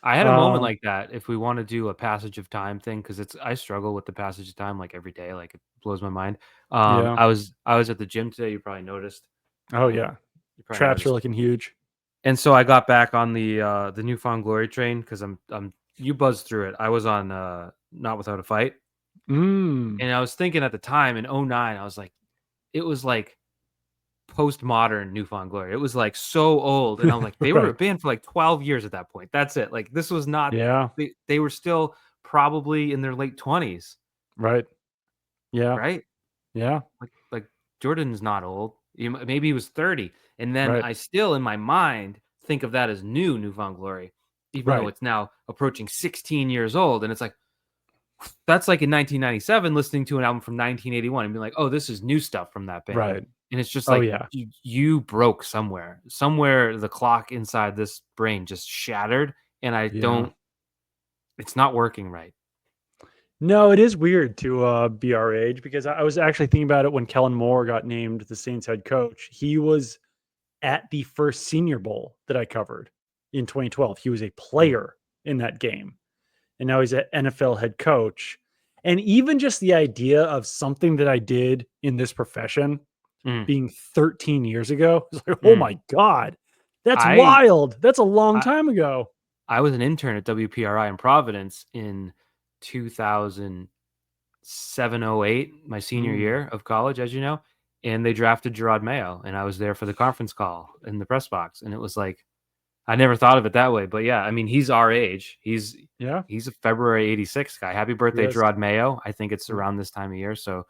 Speaker 2: I had a moment
Speaker 1: Um,
Speaker 2: like that if we wanna do a passage of time thing, because it's I struggle with the passage of time, like, every day, like, it blows my mind.
Speaker 1: yeah.
Speaker 2: I was at the gym today, you probably noticed.
Speaker 1: Oh yeah,
Speaker 2: You probably
Speaker 1: traps are
Speaker 2: noticed.
Speaker 1: looking huge.
Speaker 2: And so I got back on the Newfound Glory train because I'm you buzzed through it. I was on, Not Without a Fight,
Speaker 1: Mm,
Speaker 2: and I was thinking at the time in '09, I was like it was, like, postmodern Newfound Glory. It was, like, so old, and I was like, they were a
Speaker 1: right.
Speaker 2: band for, like, 12 years at that point. That's it. Like, this was not
Speaker 1: Yeah.
Speaker 2: they were still probably in their late 20s,
Speaker 1: Right. Yeah.
Speaker 2: right?
Speaker 1: Yeah.
Speaker 2: Like, Jordan's not old. Maybe he was 30, and then
Speaker 1: Right.
Speaker 2: I still, in my mind, think of that as Newfound Glory, even though
Speaker 1: Right.
Speaker 2: it's now approaching 16 years old, and it's like, that's like in 1997 listening to an album from 1981 and being like, "Oh, this is new stuff from that band."
Speaker 1: Right.
Speaker 2: And it's just
Speaker 1: Oh
Speaker 2: like
Speaker 1: yeah.
Speaker 2: you broke somewhere. Somewhere the clock inside this brain just shattered, and I
Speaker 1: Yeah.
Speaker 2: don't it's not working right.
Speaker 1: No, it is weird to be our age because I was actually thinking about it when Kellen Moore got named the Saints head coach. He was at the first Senior Bowl that I covered in 2012. He was a
Speaker 2: Mm,
Speaker 1: player in that game, and now he's an NFL head coach. And even just the idea of something that I did in this profession
Speaker 2: mm,
Speaker 1: being 13 years ago, it's like, oh
Speaker 2: mm.
Speaker 1: my God, that's
Speaker 2: I
Speaker 1: wild. That's a long
Speaker 2: I
Speaker 1: time ago.
Speaker 2: I was an intern at WPRI in Providence in 2007, '08, my senior
Speaker 1: Mm,
Speaker 2: year of college, as you know, and they drafted Gerard Mayo, and I was there for the conference call in the press box, and it was like I never thought of it that way, but yeah, I mean, he's our age.
Speaker 1: yeah,
Speaker 2: He's a February '86 guy. Happy
Speaker 1: he
Speaker 2: birthday,
Speaker 1: is.
Speaker 2: Gerard Mayo. I think it's
Speaker 1: Yeah.
Speaker 2: around this time of year, so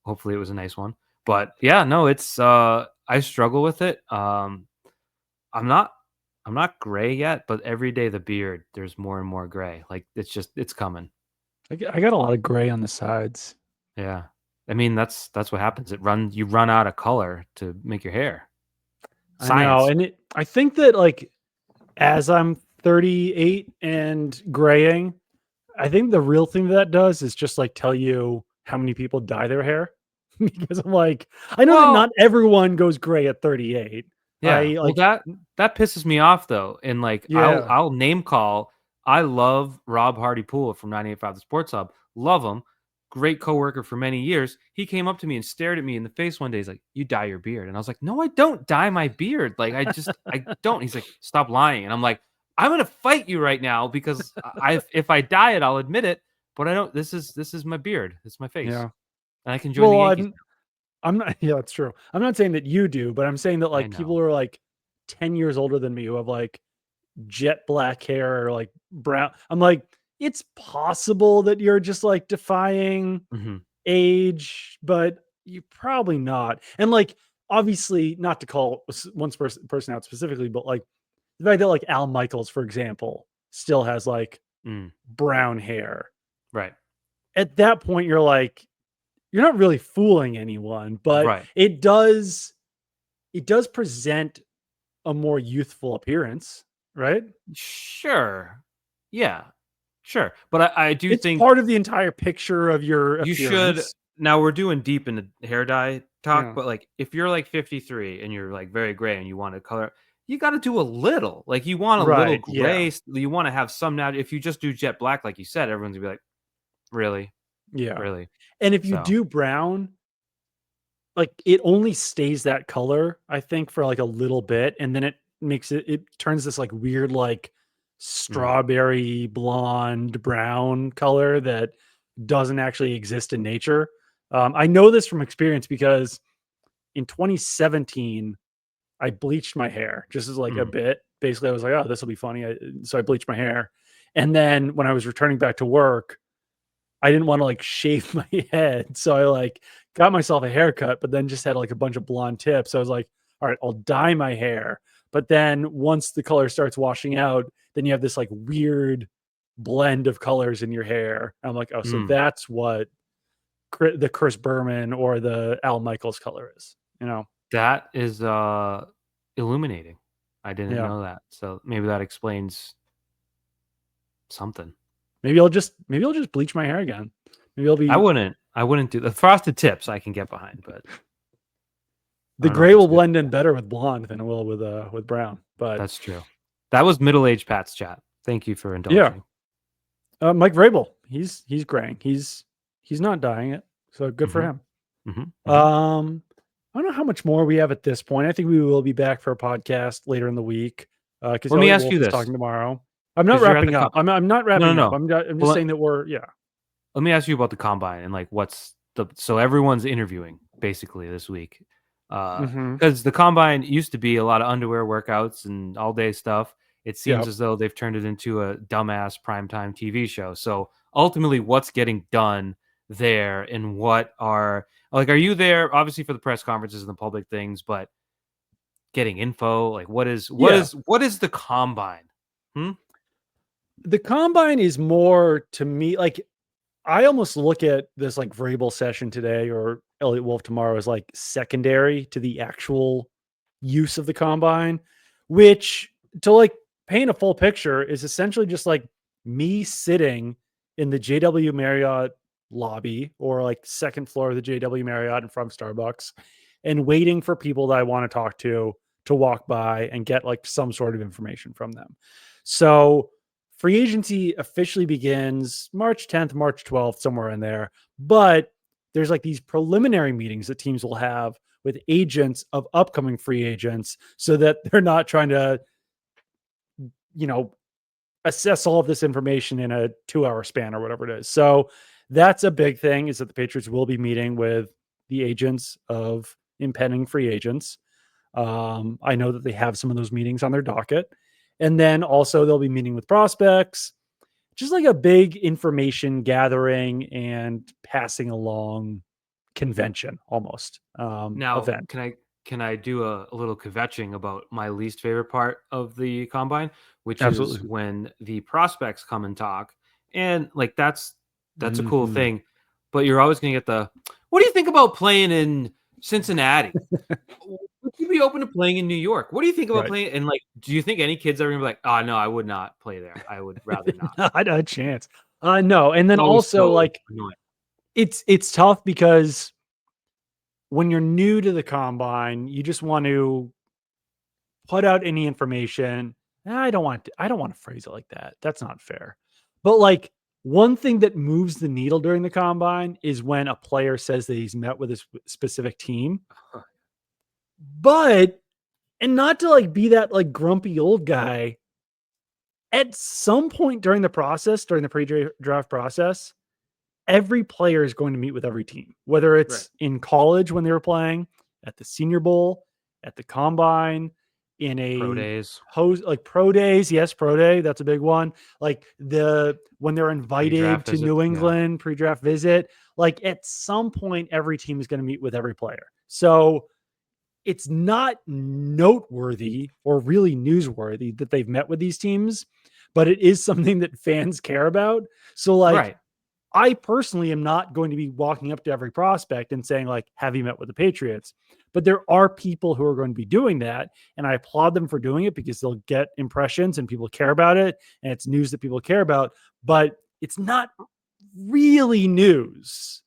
Speaker 2: hopefully it was a nice one. But yeah, no, it's I struggle with it. I'm not I'm not gray yet, but every day the beard, there's more and more gray. Like it's coming.
Speaker 1: I got a lot of gray on the sides.
Speaker 2: Yeah. I mean, that's what happens. You run out of color to make your hair.
Speaker 1: I know.
Speaker 2: Science.
Speaker 1: And I think that like as I'm 38 and graying, I think the real thing that does is just like tell you how many people dye their hair. Because I'm like, I know that
Speaker 2: Well,
Speaker 1: not everyone goes gray at 38.
Speaker 2: yeah.
Speaker 1: I
Speaker 2: Well,
Speaker 1: like,
Speaker 2: that pisses me off though. And like
Speaker 1: yeah,
Speaker 2: I'll name call. I love Rob Hardy Poole from 98.5 The Sports Hub. Love him. Great coworker for many years. He came up to me and stared at me in the face one day. He's like, "You dye your beard." And I was like, "No, I don't dye my beard. Like I don't." He's like, "Stop lying." And I'm like, "I'm going to fight you right now because if I dye it, I'll admit it, but I don't this is my beard. It's my face.
Speaker 1: yeah.
Speaker 2: And I can join the
Speaker 1: Well,
Speaker 2: Yankees
Speaker 1: I'm not, yeah, that's true. I'm not saying that you do, but I'm saying that
Speaker 2: now." I
Speaker 1: like
Speaker 2: know.
Speaker 1: people who are like 10 years older than me who have like jet black hair or like brown. I'm like, it's possible that you're just like defying
Speaker 2: Mhm.
Speaker 1: age, but you're probably not. And like, obviously, not to call one person out specifically, but like the fact that like Al Michaels, for example, still has like
Speaker 2: Mm,
Speaker 1: brown hair.
Speaker 2: right.
Speaker 1: At that point, you're like, you're not really fooling anyone, but
Speaker 2: Right.
Speaker 1: it does present a more youthful appearance, right?
Speaker 2: Sure. Yeah. Sure. But I do
Speaker 1: It's
Speaker 2: think
Speaker 1: part of the entire picture of your
Speaker 2: you should
Speaker 1: appearance.
Speaker 2: now we're doing deep into hair dye talk,
Speaker 1: Yeah.
Speaker 2: but, like, if you're, like, 53 and you're, like, very gray and you wanna color you gotta do a little. Like, you want a little
Speaker 1: Right. Yeah.
Speaker 2: gray, you wanna have some now if you just do jet black, like you said, everyone's gonna be like, "Really?
Speaker 1: Yeah.
Speaker 2: Really?"
Speaker 1: And if you
Speaker 2: So,
Speaker 1: do brown, like it only stays that color, I think, for like a little bit, and then it turns this like weird, like
Speaker 2: mm,
Speaker 1: strawberry blonde brown color that doesn't actually exist in nature. I know this from experience because in 2017, I bleached my hair just as like a
Speaker 2: mm,
Speaker 1: bit. Basically, I was like, "Oh, this will be funny." So I bleached my hair, and then when I was returning back to work, I didn't want to like shave my head, so I like got myself a haircut, but then just had like a bunch of blonde tips. So I was like, "All right, I'll dye my hair." But then once the color starts washing out, then you have this like weird blend of colors in your hair. I'm like, "Oh, so
Speaker 2: mm.
Speaker 1: that's what the Chris Berman or the Al Michaels color is." You know?
Speaker 2: That is, illuminating. I didn't
Speaker 1: Yeah.
Speaker 2: know that. So maybe that explains something.
Speaker 1: Maybe I'll just bleach my hair again. Maybe I'll
Speaker 2: I
Speaker 1: be
Speaker 2: wouldn't do the frosted tips I can get behind, but I
Speaker 1: the
Speaker 2: don't know if
Speaker 1: gray
Speaker 2: it's
Speaker 1: will
Speaker 2: good.
Speaker 1: blend in better with blonde than it will with brown. But
Speaker 2: That's true. That was middle-aged Pat's chat. Thank you for
Speaker 1: yeah,
Speaker 2: indulging.
Speaker 1: Mike Vrabel, he's graying. He's not dying it, so good for
Speaker 2: Mm-hmm.
Speaker 1: him.
Speaker 2: Mm-hmm. Mm-hmm.
Speaker 1: I don't know how much more we have at this point. I think we will be back for a podcast later in the week because
Speaker 2: Let me
Speaker 1: Elliot
Speaker 2: ask
Speaker 1: Wolf
Speaker 2: you
Speaker 1: is
Speaker 2: this,
Speaker 1: talking tomorrow. I'm not
Speaker 2: because you're at the
Speaker 1: wrapping up. I'm not
Speaker 2: no, no,
Speaker 1: wrapping up.
Speaker 2: no.
Speaker 1: I'm just
Speaker 2: Well,
Speaker 1: saying that we're
Speaker 2: let me ask you about the combine and like so everyone's interviewing basically this week.
Speaker 1: Mm-hmm.
Speaker 2: Because the combine used to be a lot of underwear workouts and all day stuff. It seems
Speaker 1: Yep.
Speaker 2: as though they've turned it into a dumbass primetime TV show. So ultimately, what's getting done there, and are you there obviously for the press conferences and the public things, but getting info, like
Speaker 1: Yeah.
Speaker 2: what is the combine? Hmm?
Speaker 1: The combine is more to me like I almost look at this like Vrabel session today or Elliot Wolf tomorrow as like secondary to the actual use of the combine, which to like paint a full picture is essentially just like me sitting in the JW Marriott lobby or like second floor of the JW Marriott in front of Starbucks and waiting for people that I want to talk to walk by and get like some sort of information from them. So free agency officially begins March 10th, March 12th, somewhere in there. But there's like these preliminary meetings that teams will have with agents of upcoming free agents so that they're not trying to, you know, assess all of this information in a 2-hour span or whatever it is. So that's a big thing is that the Patriots will be meeting with the agents of impending free agents. I know that they have some of those meetings on their docket. And then also they'll be meeting with prospects, just like a big information gathering and passing along convention almost
Speaker 2: Now,
Speaker 1: event.
Speaker 2: can I do a little kvetching about my least favorite part of the combine, which is
Speaker 1: Absolutely.
Speaker 2: when the prospects come and talk, and like that's a cool
Speaker 1: Mhm.
Speaker 2: thing, but you're always gonna get the, what do you think about playing in Cincinnati? Would you be open to playing in New York? What do you think about
Speaker 1: Right.
Speaker 2: playing? And like, do you think any kids are gonna be like, oh no, I would not play there. I would rather not.
Speaker 1: Not a chance. No, and
Speaker 2: It's
Speaker 1: then
Speaker 2: always
Speaker 1: also
Speaker 2: so
Speaker 1: like
Speaker 2: annoying.
Speaker 1: it's tough because when you're new to the combine, you just want to put out any information. I don't want to phrase it like that. That's not fair. But like one thing that moves the needle during the combine is when a player says that he's met with a specific team. But and not to like be that like grumpy old guy, at some point during the process, during the pre-draft process, every player is going to meet with every team, whether
Speaker 2: Right.
Speaker 1: it's in college when they were playing, at the Senior Bowl, at the Combine, in
Speaker 2: Pro
Speaker 1: a
Speaker 2: days,
Speaker 1: host like pro days. Yes, pro day, that's a big one. Like when they're
Speaker 2: pre-draft
Speaker 1: invited to New
Speaker 2: visits. Yeah.
Speaker 1: England pre-draft visit, like at some point, every team is going to meet with every player. So it's not noteworthy or really newsworthy that they've met with these teams, but it is something that fans care about. So like
Speaker 2: Right.
Speaker 1: I personally am not going to be walking up to every prospect and saying like, "Have you met with the Patriots?" But there are people who are going to be doing that, and I applaud them for doing it because they'll get impressions and people care about it, and it's news that people care about. But it's not really news.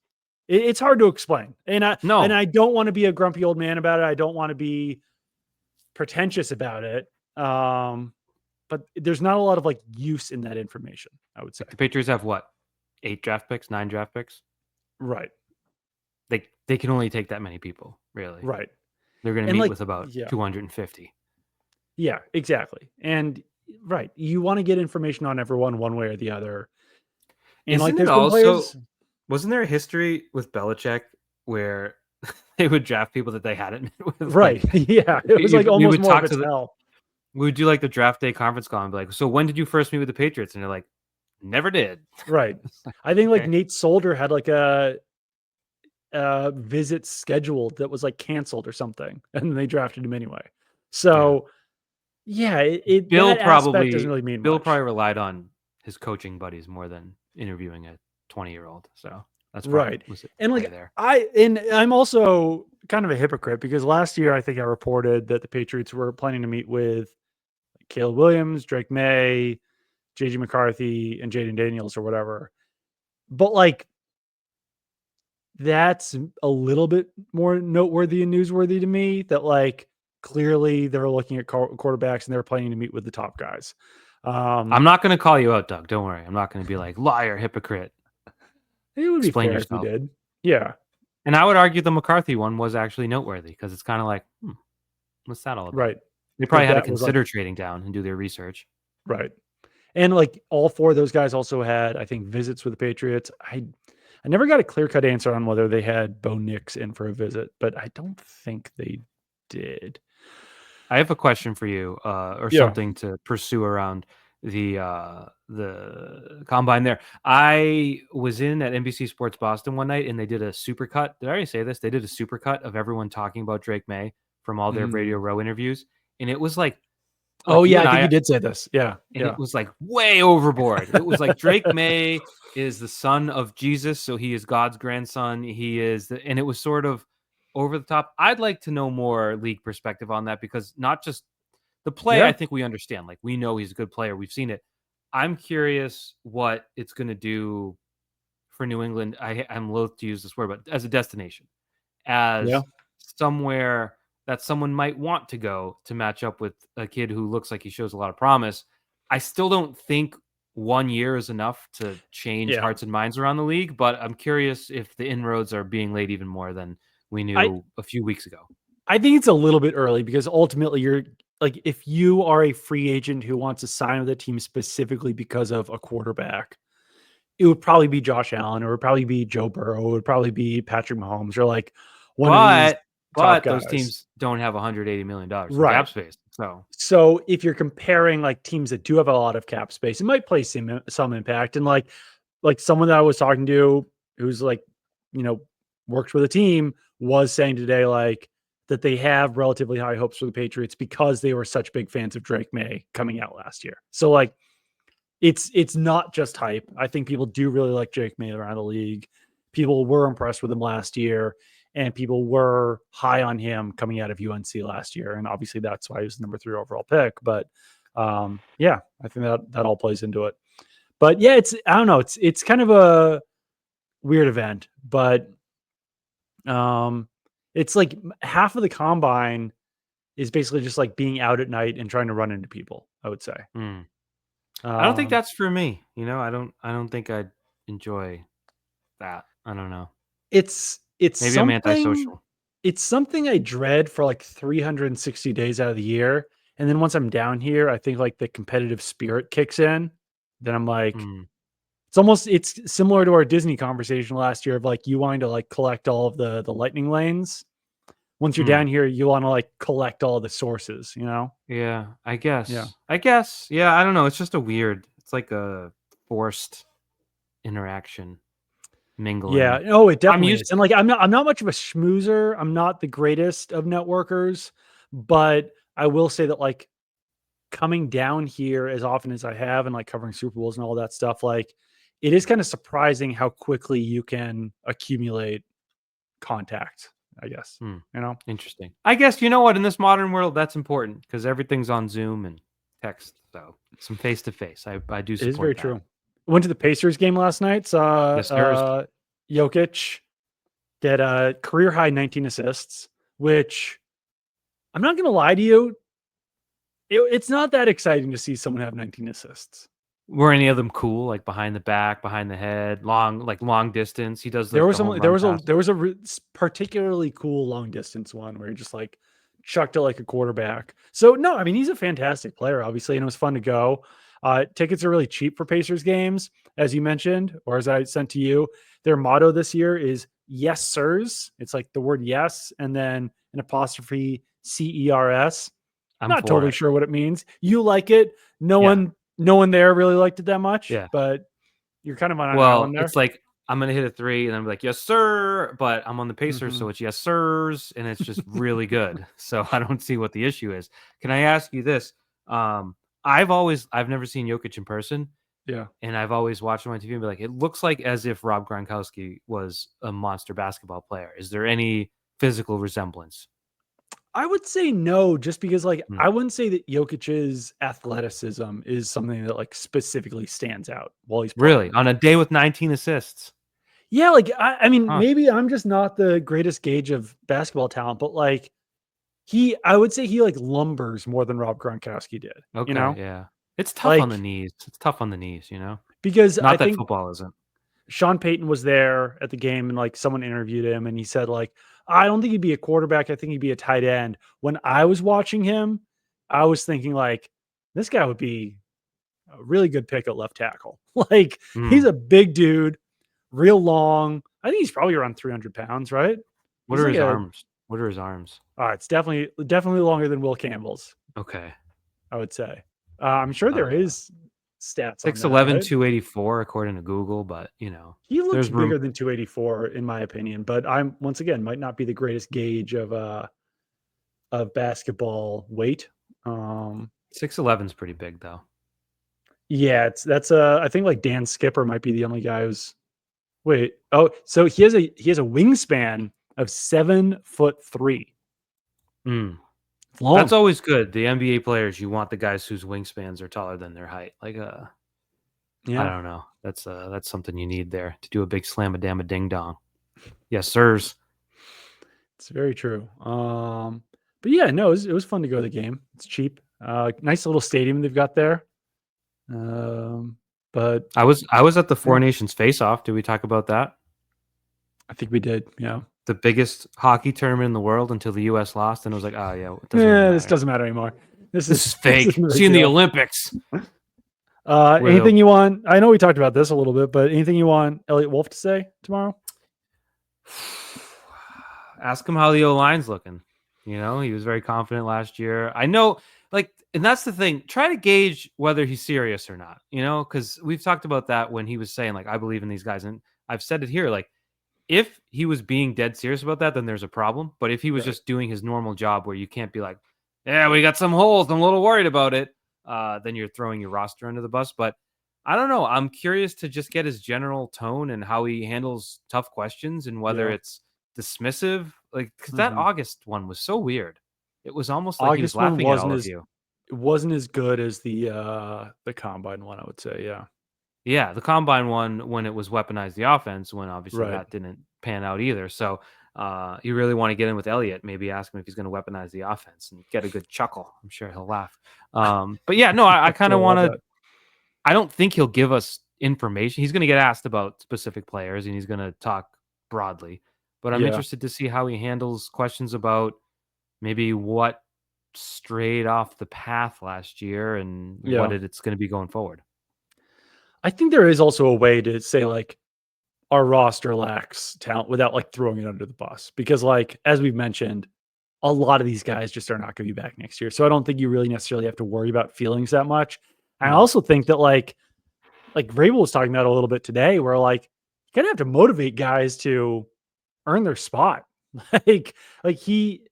Speaker 1: It's hard to explain, and
Speaker 2: No,
Speaker 1: I don't want to be a grumpy old man about it. I don't want to be pretentious about it. But there's not a lot of like use in that information, I would say.
Speaker 2: like the Patriots have what? 8 draft picks, 9 draft picks?
Speaker 1: Right.
Speaker 2: They can only take that many people, really.
Speaker 1: Right.
Speaker 2: They're gonna
Speaker 1: And
Speaker 2: meet
Speaker 1: like,
Speaker 2: with about
Speaker 1: yeah,
Speaker 2: 250.
Speaker 1: yeah, exactly. And right, you want to get information on everyone one way or the other. And like,
Speaker 2: Isn't it
Speaker 1: there's been
Speaker 2: also,
Speaker 1: players,
Speaker 2: wasn't there a history with Belichick where they would draft people that they hadn't met with?
Speaker 1: right?
Speaker 2: Like,
Speaker 1: Yeah, it was like
Speaker 2: we
Speaker 1: almost
Speaker 2: would
Speaker 1: more of
Speaker 2: talk
Speaker 1: a
Speaker 2: to
Speaker 1: tell.
Speaker 2: we would do like the draft day conference call and be like, "So when did you first meet with the Patriots?" And they're like, "Never did."
Speaker 1: Right.
Speaker 2: It's like,
Speaker 1: I think like
Speaker 2: okay.
Speaker 1: Nate Solder had like a visit scheduled that was like canceled or something, and they drafted him anyway.
Speaker 2: Yeah.
Speaker 1: So yeah, that aspect doesn't really mean
Speaker 2: Bill
Speaker 1: much.
Speaker 2: probably relied on his coaching buddies more than interviewing a 20-year-old. So that's probably
Speaker 1: Right.
Speaker 2: was it
Speaker 1: And
Speaker 2: play
Speaker 1: like
Speaker 2: there.
Speaker 1: I'm also kind of a hypocrite because last year I think I reported that the Patriots were planning to meet with Caleb Williams, Drake May, JJ McCarthy, and Jaden Daniels or whatever. But like, that's a little bit more noteworthy and newsworthy to me that like clearly they were looking at quarterbacks and they were planning to meet with the top guys.
Speaker 2: I'm not going to call you out, Doug. Don't worry. I'm not going to be like liar, hypocrite.
Speaker 1: It would be
Speaker 2: Explain
Speaker 1: fair if you
Speaker 2: yourself.
Speaker 1: did. Yeah.
Speaker 2: And I would argue the McCarthy one was actually noteworthy because it's kind of like, what's that all about?
Speaker 1: Right.
Speaker 2: They probably had to
Speaker 1: That was
Speaker 2: consider trading down and do their research.
Speaker 1: Right. And like all four of those guys also had, I think, visits with the Patriots. I never got a clear-cut answer on whether they had Bo Nix in for a visit, but I don't think they did.
Speaker 2: I have a question for you, or something to pursue around the combine there. I was in at NBC Sports Boston one night and they did a supercut. Did I already say this? They did a supercut of everyone talking about Drake May from all their Radio Row interviews. And it was like
Speaker 1: oh yeah,
Speaker 2: I
Speaker 1: think you did say this. Yeah.
Speaker 2: And it was like way overboard. It was like Drake May is the son of Jesus, so he is God's grandson. He is and it was sort of over the top. I'd like to know more league perspective on that because not just the play, I think we understand. Like we know he's a good player. We've seen it. I'm curious what it's going to do for New England. I'm loath to use this word, but as a destination, as somewhere that someone might want to go to match up with a kid who looks like he shows a lot of promise. I still don't think 1 year is enough to change hearts and minds around the league, but I'm curious if the inroads are being laid even more than we knew a few weeks ago.
Speaker 1: I think it's a little bit early because ultimately you're like, if you are a free agent who wants to sign with a team specifically because of a quarterback, it would probably be Josh Allen, or it would probably be Joe Burrow, it would probably be Patrick Mahomes, or like one of these top guys.
Speaker 2: Those teams don't have $180 million in
Speaker 1: Right.
Speaker 2: cap space.
Speaker 1: So if you're comparing like teams that do have a lot of cap space, it might play some impact. And like someone that I was talking to who's like, works with a team was saying today, like, that they have relatively high hopes for the Patriots because they were such big fans of Drake May coming out last year. So like, it's not just hype. I think people do really like Drake May around the league. People were impressed with him last year, and people were high on him coming out of UNC last year. And obviously that's why he was the number 3 overall pick. But yeah, I think that all plays into it. But yeah, I don't know. It's kind of a weird event, but it's like half of the combine is basically just like being out at night and trying to run into people, I would say.
Speaker 2: I don't think that's for me. I don't think I'd enjoy that. I don't know.
Speaker 1: It's
Speaker 2: maybe I'm antisocial.
Speaker 1: It's something I dread for like 360 days out of the year. And then once I'm down here, I think like the competitive spirit kicks in. Then I'm like, it's similar to our Disney conversation last year of like, you wanting to like collect all of the lightning lanes. Once you're down here, you want to like collect all the sources,
Speaker 2: Yeah, I guess. Yeah, I don't know. It's just it's like a forced interaction. Mingling.
Speaker 1: Yeah. Oh, it definitely is. And like, I'm not much of a schmoozer. I'm not the greatest of networkers, but I will say that like coming down here as often as I have and like covering Super Bowls and all that stuff, like it is kind of surprising how quickly you can accumulate contact, I guess.
Speaker 2: Interesting. I guess, you know what, in this modern world, that's important because everything's on Zoom and text. So some face-to-face. I do support that.
Speaker 1: It is very true. Went to the Pacers game last night. Saw Jokic get a career high 19 assists, which I'm not going to lie to you. It's not that exciting to see someone have 19 assists.
Speaker 2: Were any of them cool? Like behind the back, behind the head, long distance? He does.
Speaker 1: There was a particularly cool long distance one where he just like chucked it like a quarterback. So no, I mean, he's a fantastic player, obviously, and it was fun to go. Tickets are really cheap for Pacers games, as you mentioned, or as I sent to you. Their motto this year is "Yes, sirs." It's like the word "yes" and then an apostrophe CERS. I'm not totally sure what it means. You like it? No one there really liked it that much.
Speaker 2: Yeah,
Speaker 1: but you're kind of on an island there.
Speaker 2: It's like I'm gonna hit a 3, and I'm like, "Yes, sir," but I'm on the Pacers, so it's "Yes, sirs," and it's just really good. So I don't see what the issue is. Can I ask you this? I've never seen Jokic in person.
Speaker 1: Yeah.
Speaker 2: And I've always watched him on TV and be like, it looks like as if Rob Gronkowski was a monster basketball player. Is there any physical resemblance?
Speaker 1: I would say no, just because like
Speaker 2: Hmm.
Speaker 1: I wouldn't say that Jokic's athleticism is something that like specifically stands out while he's
Speaker 2: Really?
Speaker 1: playing.
Speaker 2: On a day with 19 assists?
Speaker 1: Yeah, like I mean,
Speaker 2: Huh.
Speaker 1: maybe I'm just not the greatest gauge of basketball talent, but like I would say he like lumbers more than Rob Gronkowski did, you
Speaker 2: Okay,
Speaker 1: know?
Speaker 2: yeah. It's tough on the
Speaker 1: Like
Speaker 2: knees. It's tough on the knees, you know?
Speaker 1: because I
Speaker 2: Not that
Speaker 1: think
Speaker 2: football isn't.
Speaker 1: Sean Payton was there at the game and like someone interviewed him and he said like, I don't think he'd be a quarterback. I think he'd be a tight end. When I was watching him, I was thinking like this guy would be a really good pick at left tackle. Like he's
Speaker 2: Mm.
Speaker 1: a big dude, real long. I think he's probably around 300 pounds, right?
Speaker 2: What
Speaker 1: He's
Speaker 2: are
Speaker 1: like
Speaker 2: his
Speaker 1: a,
Speaker 2: arms? What are his arms?
Speaker 1: it's definitely longer than Will Campbell's,
Speaker 2: Okay.
Speaker 1: I would say. I'm sure there
Speaker 2: Uh,
Speaker 1: is stats on that,
Speaker 2: 6'11",
Speaker 1: right?
Speaker 2: 284 according to Google, but, you know,
Speaker 1: He looks
Speaker 2: there's room.
Speaker 1: bigger than 284 in my opinion, but I'm once again might not be the greatest gauge of basketball weight. Um
Speaker 2: 6'11" is pretty big, though.
Speaker 1: yeah, that's I think like Dan Skipper might be the only guy who's wait. Oh, so he has a wingspan of 7'3".
Speaker 2: Mm.
Speaker 1: It's
Speaker 2: That's
Speaker 1: long.
Speaker 2: always good. The NBA players, you want the guys whose wingspans are taller than their height. Like, I
Speaker 1: Yeah,
Speaker 2: don't know. That's something you need there to do a big slam a damn a ding dong. Yes, sirs.
Speaker 1: it's very true. But yeah, no, it was fun to go to the game. It's cheap. Nice little stadium they've got there. Um, but
Speaker 2: I was at the Four
Speaker 1: yeah,
Speaker 2: Nations face off. Did we talk about that?
Speaker 1: I think we did. Yeah.
Speaker 2: The biggest hockey tournament in the world until the US lost, and it was like, oh yeah, it doesn't really
Speaker 1: This
Speaker 2: matter.
Speaker 1: doesn't matter anymore. This
Speaker 2: This is
Speaker 1: is this
Speaker 2: fake.
Speaker 1: isn't a
Speaker 2: See
Speaker 1: big
Speaker 2: you in the
Speaker 1: deal.
Speaker 2: Olympics. Where they'll
Speaker 1: Anything you want? I know we talked about this a little bit, but anything you want Elliot Wolf to say tomorrow?
Speaker 2: ask him how the O line's looking. You know, he was very confident last year. I know, like, and that's the thing. Try to gauge whether he's serious or not. You know, because we've talked about that when he was saying like, I believe in these guys, and I've said it here. Like, if he was being dead serious about that, then there's a problem. But if he was
Speaker 1: Right.
Speaker 2: just doing his normal job, where you can't be like, yeah, we got some holes, I'm a little worried about it, then you're throwing your roster under the bus. But I don't know. I'm curious to just get his general tone and how he handles tough questions and whether
Speaker 1: Yeah.
Speaker 2: it's dismissive. Like, because that
Speaker 1: Mhm.
Speaker 2: August one was so weird. It was almost like he was
Speaker 1: August one
Speaker 2: laughing at all of you.
Speaker 1: wasn't as good as the combine one, I would say. Yeah.
Speaker 2: Yeah, the combine one when it was weaponized the offense, when obviously
Speaker 1: Right.
Speaker 2: that didn't pan out either. So you really want to get in with Elliott, maybe ask him if he's going to weaponize the offense and get a good chuckle. I'm sure he'll laugh. But yeah, no, I
Speaker 1: I'm
Speaker 2: kind
Speaker 1: sure
Speaker 2: of
Speaker 1: I love
Speaker 2: want to.
Speaker 1: that.
Speaker 2: I don't think he'll give us information. He's going to get asked about specific players and he's going to talk broadly. But I'm
Speaker 1: Yeah.
Speaker 2: interested to see how he handles questions about maybe what strayed off the path last year and what
Speaker 1: Yeah.
Speaker 2: it's going to be going forward.
Speaker 1: I think there is also a way to say like our roster lacks talent without like throwing it under the bus because like as we've mentioned, a lot of these guys just are not going to be back next year. So I don't think you really necessarily have to worry about feelings that much. I
Speaker 2: Mm,
Speaker 1: also think that like Vrabel was talking about a little bit today, where like you kind of have to motivate guys to earn their spot. like like he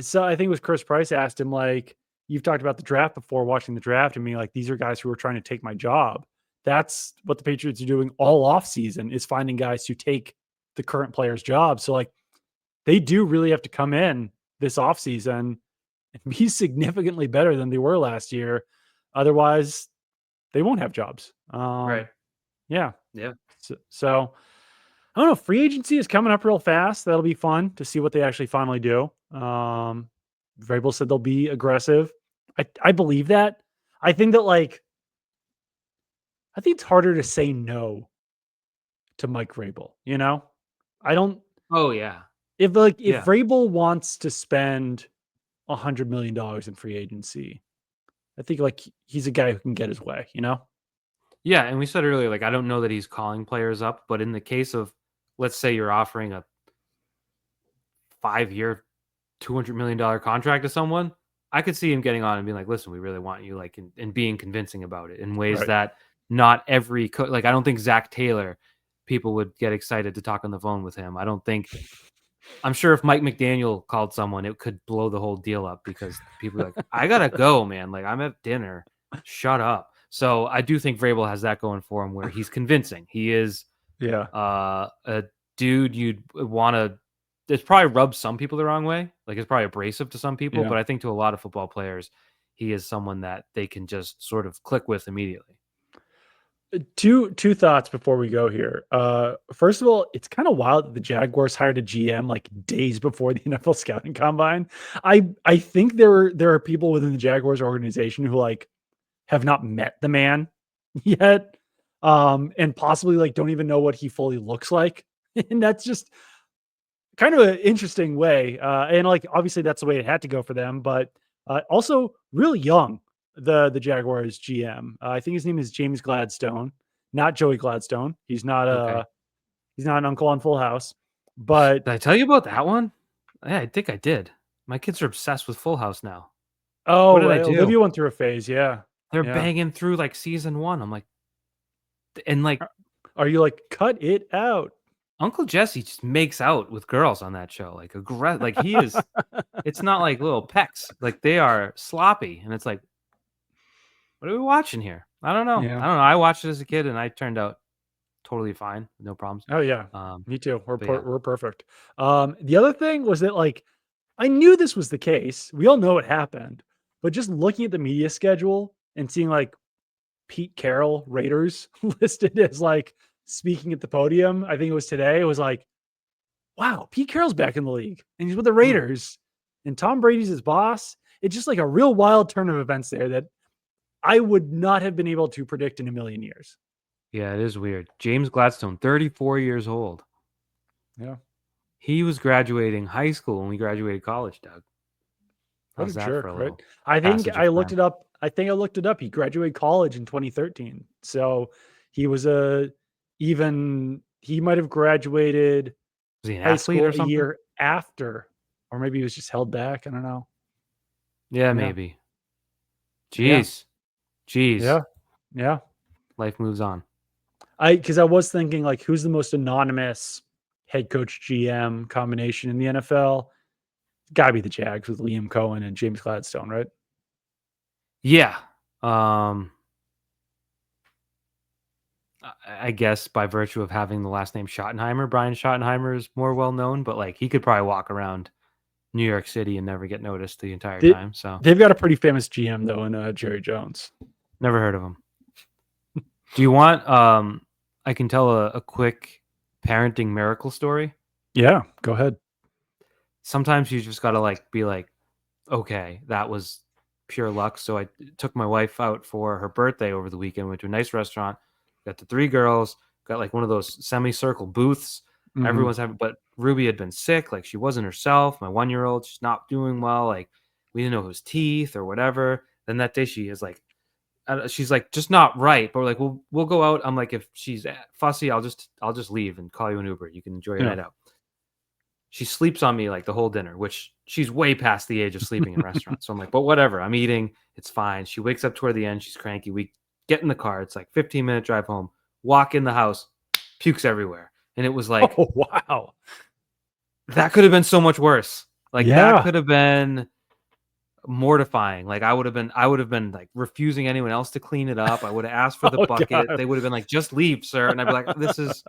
Speaker 1: so I think it was Chris Price asked him like, you've talked about the draft before, watching the draft, and being like, these are guys who are trying to take my job. That's what the Patriots are doing all off season, is finding guys to take the current player's job. So like they do really have to come in this off season and be significantly better than they were last year. Otherwise, they won't have jobs.
Speaker 2: right.
Speaker 1: Yeah.
Speaker 2: Yeah.
Speaker 1: So I don't know. Free agency is coming up real fast. That'll be fun to see what they actually finally do. Vrabel said they'll be aggressive. I believe that. I think that I think it's harder to say no to Mike Vrabel. You know, I don't.
Speaker 2: Oh yeah.
Speaker 1: If
Speaker 2: Yeah.
Speaker 1: Vrabel wants to spend $100 million in free agency, I think like he's a guy who can get his way. You know.
Speaker 2: Yeah, and we said earlier, like I don't know that he's calling players up, but in the case of, let's say you're offering a 5-year, $200 million contract to someone, I could see him getting on and being like, "Listen, we really want you," like, and being convincing about it in ways
Speaker 1: Right.
Speaker 2: that not every like I don't think Zach Taylor people would get excited to talk on the phone with him. I don't think. I'm sure if Mike McDaniel called someone, it could blow the whole deal up because people are like, "I gotta go, man. Like I'm at dinner. Shut up." So I do think Vrabel has that going for him, where he's convincing. He is
Speaker 1: Yeah.
Speaker 2: a dude you'd want to it's probably rubbed some people the wrong way. Like it's probably abrasive to some people,
Speaker 1: Yeah.
Speaker 2: but I think to a lot of football players, he is someone that they can just sort of click with immediately.
Speaker 1: Two thoughts before we go here. First of all, it's kind of wild that the Jaguars hired a GM like days before the NFL scouting combine. I think there are people within the Jaguars organization who like have not met the man yet, and possibly like don't even know what he fully looks like, and that's just kind of an interesting way. And like obviously that's the way it had to go for them, but also really young. The Jaguars GM, I think his name is James Gladstone, not Joey Gladstone.
Speaker 2: Okay.
Speaker 1: He's not an uncle on Full House, but
Speaker 2: Did I tell you about that one? Yeah, I think I did. My kids are obsessed with Full House now. What
Speaker 1: oh,
Speaker 2: did I do?
Speaker 1: Olivia went through a phase. Yeah,
Speaker 2: They're
Speaker 1: yeah.
Speaker 2: banging through like season one. I'm like, and like
Speaker 1: Are you like cut it out?
Speaker 2: Uncle Jesse just makes out with girls on that show. Like like he is. It's not like little pecks. Like they are sloppy, and it's like, what are we watching here? I don't know.
Speaker 1: Yeah.
Speaker 2: I don't know. I watched it as a kid, and I turned out totally fine, no problems.
Speaker 1: Oh yeah.
Speaker 2: Um,
Speaker 1: Me too.
Speaker 2: but yeah,
Speaker 1: We're perfect. The other thing was that like I knew this was the case. We all know it happened, but just looking at the media schedule and seeing like Pete Carroll Raiders listed as like speaking at the podium, I think it was today. It was like, wow, Pete Carroll's back in the league and he's with the
Speaker 2: hmm.
Speaker 1: Raiders and Tom Brady's his boss. It's just like a real wild turn of events there that I would not have been able to predict in a million years.
Speaker 2: Yeah, it is weird. James Gladstone, 34 years old.
Speaker 1: Yeah.
Speaker 2: He was graduating high school when we graduated college, Doug.
Speaker 1: What a
Speaker 2: How's that for
Speaker 1: jerk,
Speaker 2: a
Speaker 1: right?
Speaker 2: little
Speaker 1: I think
Speaker 2: passage
Speaker 1: I
Speaker 2: of
Speaker 1: looked
Speaker 2: time?
Speaker 1: it up. I think I looked it up. He graduated college in 2013. So he was he might have graduated
Speaker 2: Was he an
Speaker 1: high
Speaker 2: athlete or
Speaker 1: school a
Speaker 2: something?
Speaker 1: year after, or maybe he was just held back. I don't know.
Speaker 2: Yeah,
Speaker 1: Yeah.
Speaker 2: maybe.
Speaker 1: Yeah.
Speaker 2: Jeez. Jeez.
Speaker 1: Yeah. Yeah.
Speaker 2: Life moves on.
Speaker 1: Because I was thinking like, who's the most anonymous head coach GM combination in the NFL? Gotta be the Jags with Liam Cohen and James Gladstone, right?
Speaker 2: Yeah. Um, I guess by virtue of having the last name Schottenheimer, Brian Schottenheimer is more well known, but like he could probably walk around New York City and never get noticed the entire
Speaker 1: They,
Speaker 2: time. So
Speaker 1: they've got a pretty famous GM though in Jerry Jones.
Speaker 2: never heard of him. Do you want I can tell a quick parenting miracle story?
Speaker 1: Yeah, go ahead.
Speaker 2: Sometimes you just gotta like be like, okay, that was pure luck. So I took my wife out for her birthday over the weekend, went to a nice restaurant, got the three girls, got like one of those semicircle booths.
Speaker 1: Mhm.
Speaker 2: Everyone's having, but Ruby had been sick, like she wasn't herself. My 1 year old, she's not doing well. Like we didn't know if it was teeth or whatever. Then that day she is like, she's like just not right. But we're like, we'll go out. I'm like, if she's fussy, I'll just leave and call you an Uber. You can enjoy your
Speaker 1: Yeah.
Speaker 2: night out. She sleeps on me like the whole dinner, which she's way past the age of sleeping in restaurants. So I'm like, but whatever, I'm eating. It's fine. She wakes up toward the end. She's cranky. We get in the car. It's like 15-minute drive home. Walk in the house, pukes everywhere. And it was like,
Speaker 1: Oh, wow.
Speaker 2: that could have been so much worse. Like that
Speaker 1: Yeah.
Speaker 2: could have been mortifying. Like I would have been like refusing anyone else to clean it up. I would have asked for the
Speaker 1: Oh,
Speaker 2: bucket.
Speaker 1: God.
Speaker 2: They would have been like, just leave, sir. And I'd be like, this is,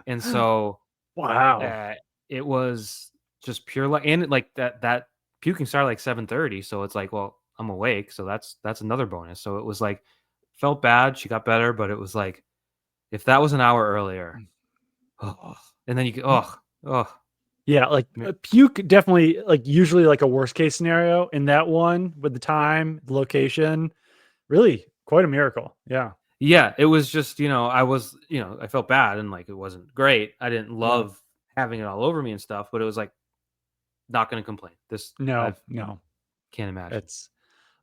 Speaker 2: and so
Speaker 1: Wow.
Speaker 2: Uh, it was just pure luck, and like that puking started like 7:30, so it's like, well, I'm awake, so that's another bonus. So it was like felt bad. She got better, but it was like if that was an hour earlier, oh, and then you could, oh,
Speaker 1: Yeah, like, puke definitely like, usually, like, a worst case scenario. In that one, with the time, the location, really quite a miracle. Yeah.
Speaker 2: yeah, it was just I felt bad and like it wasn't great. I didn't
Speaker 1: Yeah.
Speaker 2: love having it all over me and stuff, but it was like not going to complain. This I
Speaker 1: No, no.
Speaker 2: can't imagine.
Speaker 1: It's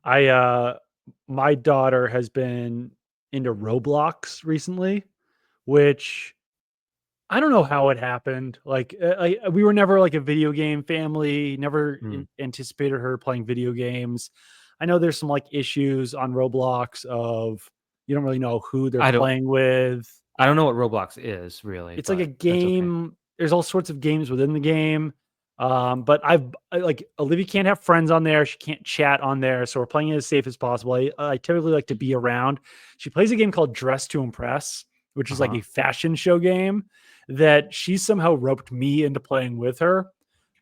Speaker 1: I, my daughter has been into Roblox recently, which I don't know how it happened. Like, we were never like a video game family. Never
Speaker 2: Hmm.
Speaker 1: anticipated her playing video games. I know there's some like issues on Roblox of you don't really know who they're
Speaker 2: I don't
Speaker 1: playing with.
Speaker 2: I don't know what Roblox is really,
Speaker 1: It's like a
Speaker 2: but that's okay.
Speaker 1: game. There's all sorts of games within the game. But like Olivia can't have friends on there. She can't chat on there. So we're playing it as safe as possible. I typically like to be around. She plays a game called Dress to Impress, which is like
Speaker 2: Uh-huh.
Speaker 1: a fashion show game. that she somehow roped me into playing with her.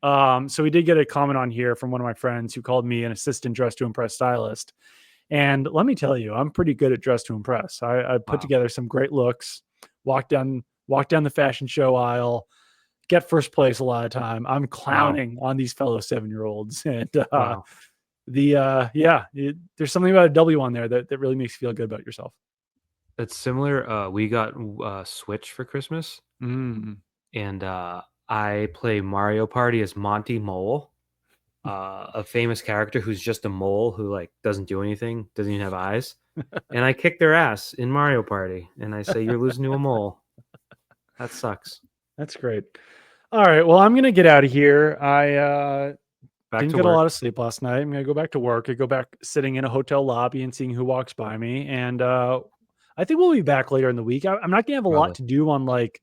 Speaker 1: So we did get a comment on here from one of my friends who called me an assistant dress to impress stylist. And let me tell you, I'm pretty good at dress to impress. I put
Speaker 2: Wow.
Speaker 1: together some great looks, walk down the fashion show aisle, get first place a lot of time. I'm
Speaker 2: Wow.
Speaker 1: clowning on these fellow 7-year-olds. And
Speaker 2: Wow.
Speaker 1: there's something about a W on there that really makes you feel good about yourself.
Speaker 2: It's similar. We got Switch for Christmas,
Speaker 1: Mm.
Speaker 2: and I play Mario Party as Monty Mole, a famous character who's just a mole who like doesn't do anything, doesn't even have eyes. And I kick their ass in Mario Party, and I say, "You're losing to a mole. That sucks."
Speaker 1: That's great. All right. Well, I'm gonna get out of here. I
Speaker 2: Back
Speaker 1: didn't
Speaker 2: to
Speaker 1: get a lot
Speaker 2: work.
Speaker 1: of sleep last night. I'm gonna go back to work. I go back sitting in a hotel lobby and seeing who walks by me. And I think we'll be back later in the week. I'm not gonna have a lot
Speaker 2: Probably.
Speaker 1: to do on like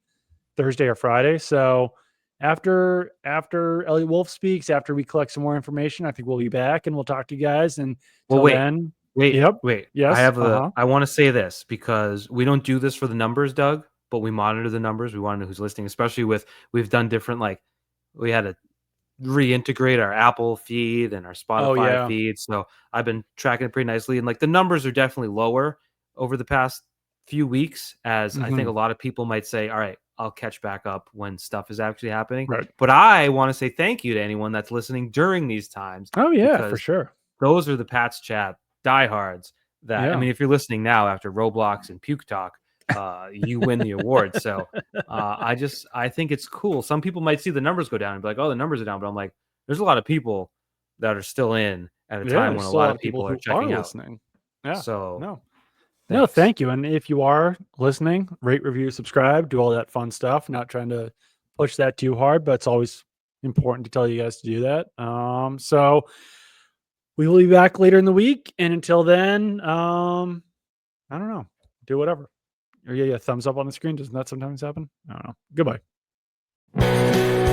Speaker 1: Thursday or Friday. So after Elliot Wolf speaks, after we collect some more information, I think we'll be back and we'll talk to you guys. And
Speaker 2: Well,
Speaker 1: till
Speaker 2: wait,
Speaker 1: then,
Speaker 2: wait,
Speaker 1: yep,
Speaker 2: wait.
Speaker 1: yes,
Speaker 2: I want to say this because we don't do this for the numbers, Doug, but we monitor the numbers. We want to know who's listening, especially with we've done different like we had to reintegrate our Apple feed and our
Speaker 1: oh
Speaker 2: Spotify
Speaker 1: yeah,
Speaker 2: feed. So I've been tracking it pretty nicely. And like the numbers are definitely lower over the past few weeks, as I think
Speaker 1: hmm
Speaker 2: a lot of people might say, all right, I'll catch back up when stuff is actually happening.
Speaker 1: right.
Speaker 2: But I want to say thank you to anyone that's listening during these times
Speaker 1: Oh yeah, for
Speaker 2: because
Speaker 1: sure.
Speaker 2: those are the Pats Chat diehards that, I
Speaker 1: Yeah.
Speaker 2: mean, if you're listening now after Roblox and Puke Talk, you win the award. So I think it's cool. Some people might see the numbers go down and be like, oh, the numbers are down. But I'm like, there's a lot of people that are still in at a
Speaker 1: Yeah,
Speaker 2: time
Speaker 1: there's
Speaker 2: when a
Speaker 1: still a
Speaker 2: lot
Speaker 1: lot
Speaker 2: of
Speaker 1: of people
Speaker 2: people are
Speaker 1: who are
Speaker 2: checking out.
Speaker 1: listening. Yeah.
Speaker 2: So
Speaker 1: No. No,
Speaker 2: thanks.
Speaker 1: thank you. And if you are listening, rate, review, subscribe, do all that fun stuff. Not trying to push that too hard, but it's always important to tell you guys to do that. So we will be back later in the week. And until then, I don't know. Do whatever. Or yeah, thumbs up on the screen. Doesn't that sometimes happen? I don't know. Goodbye.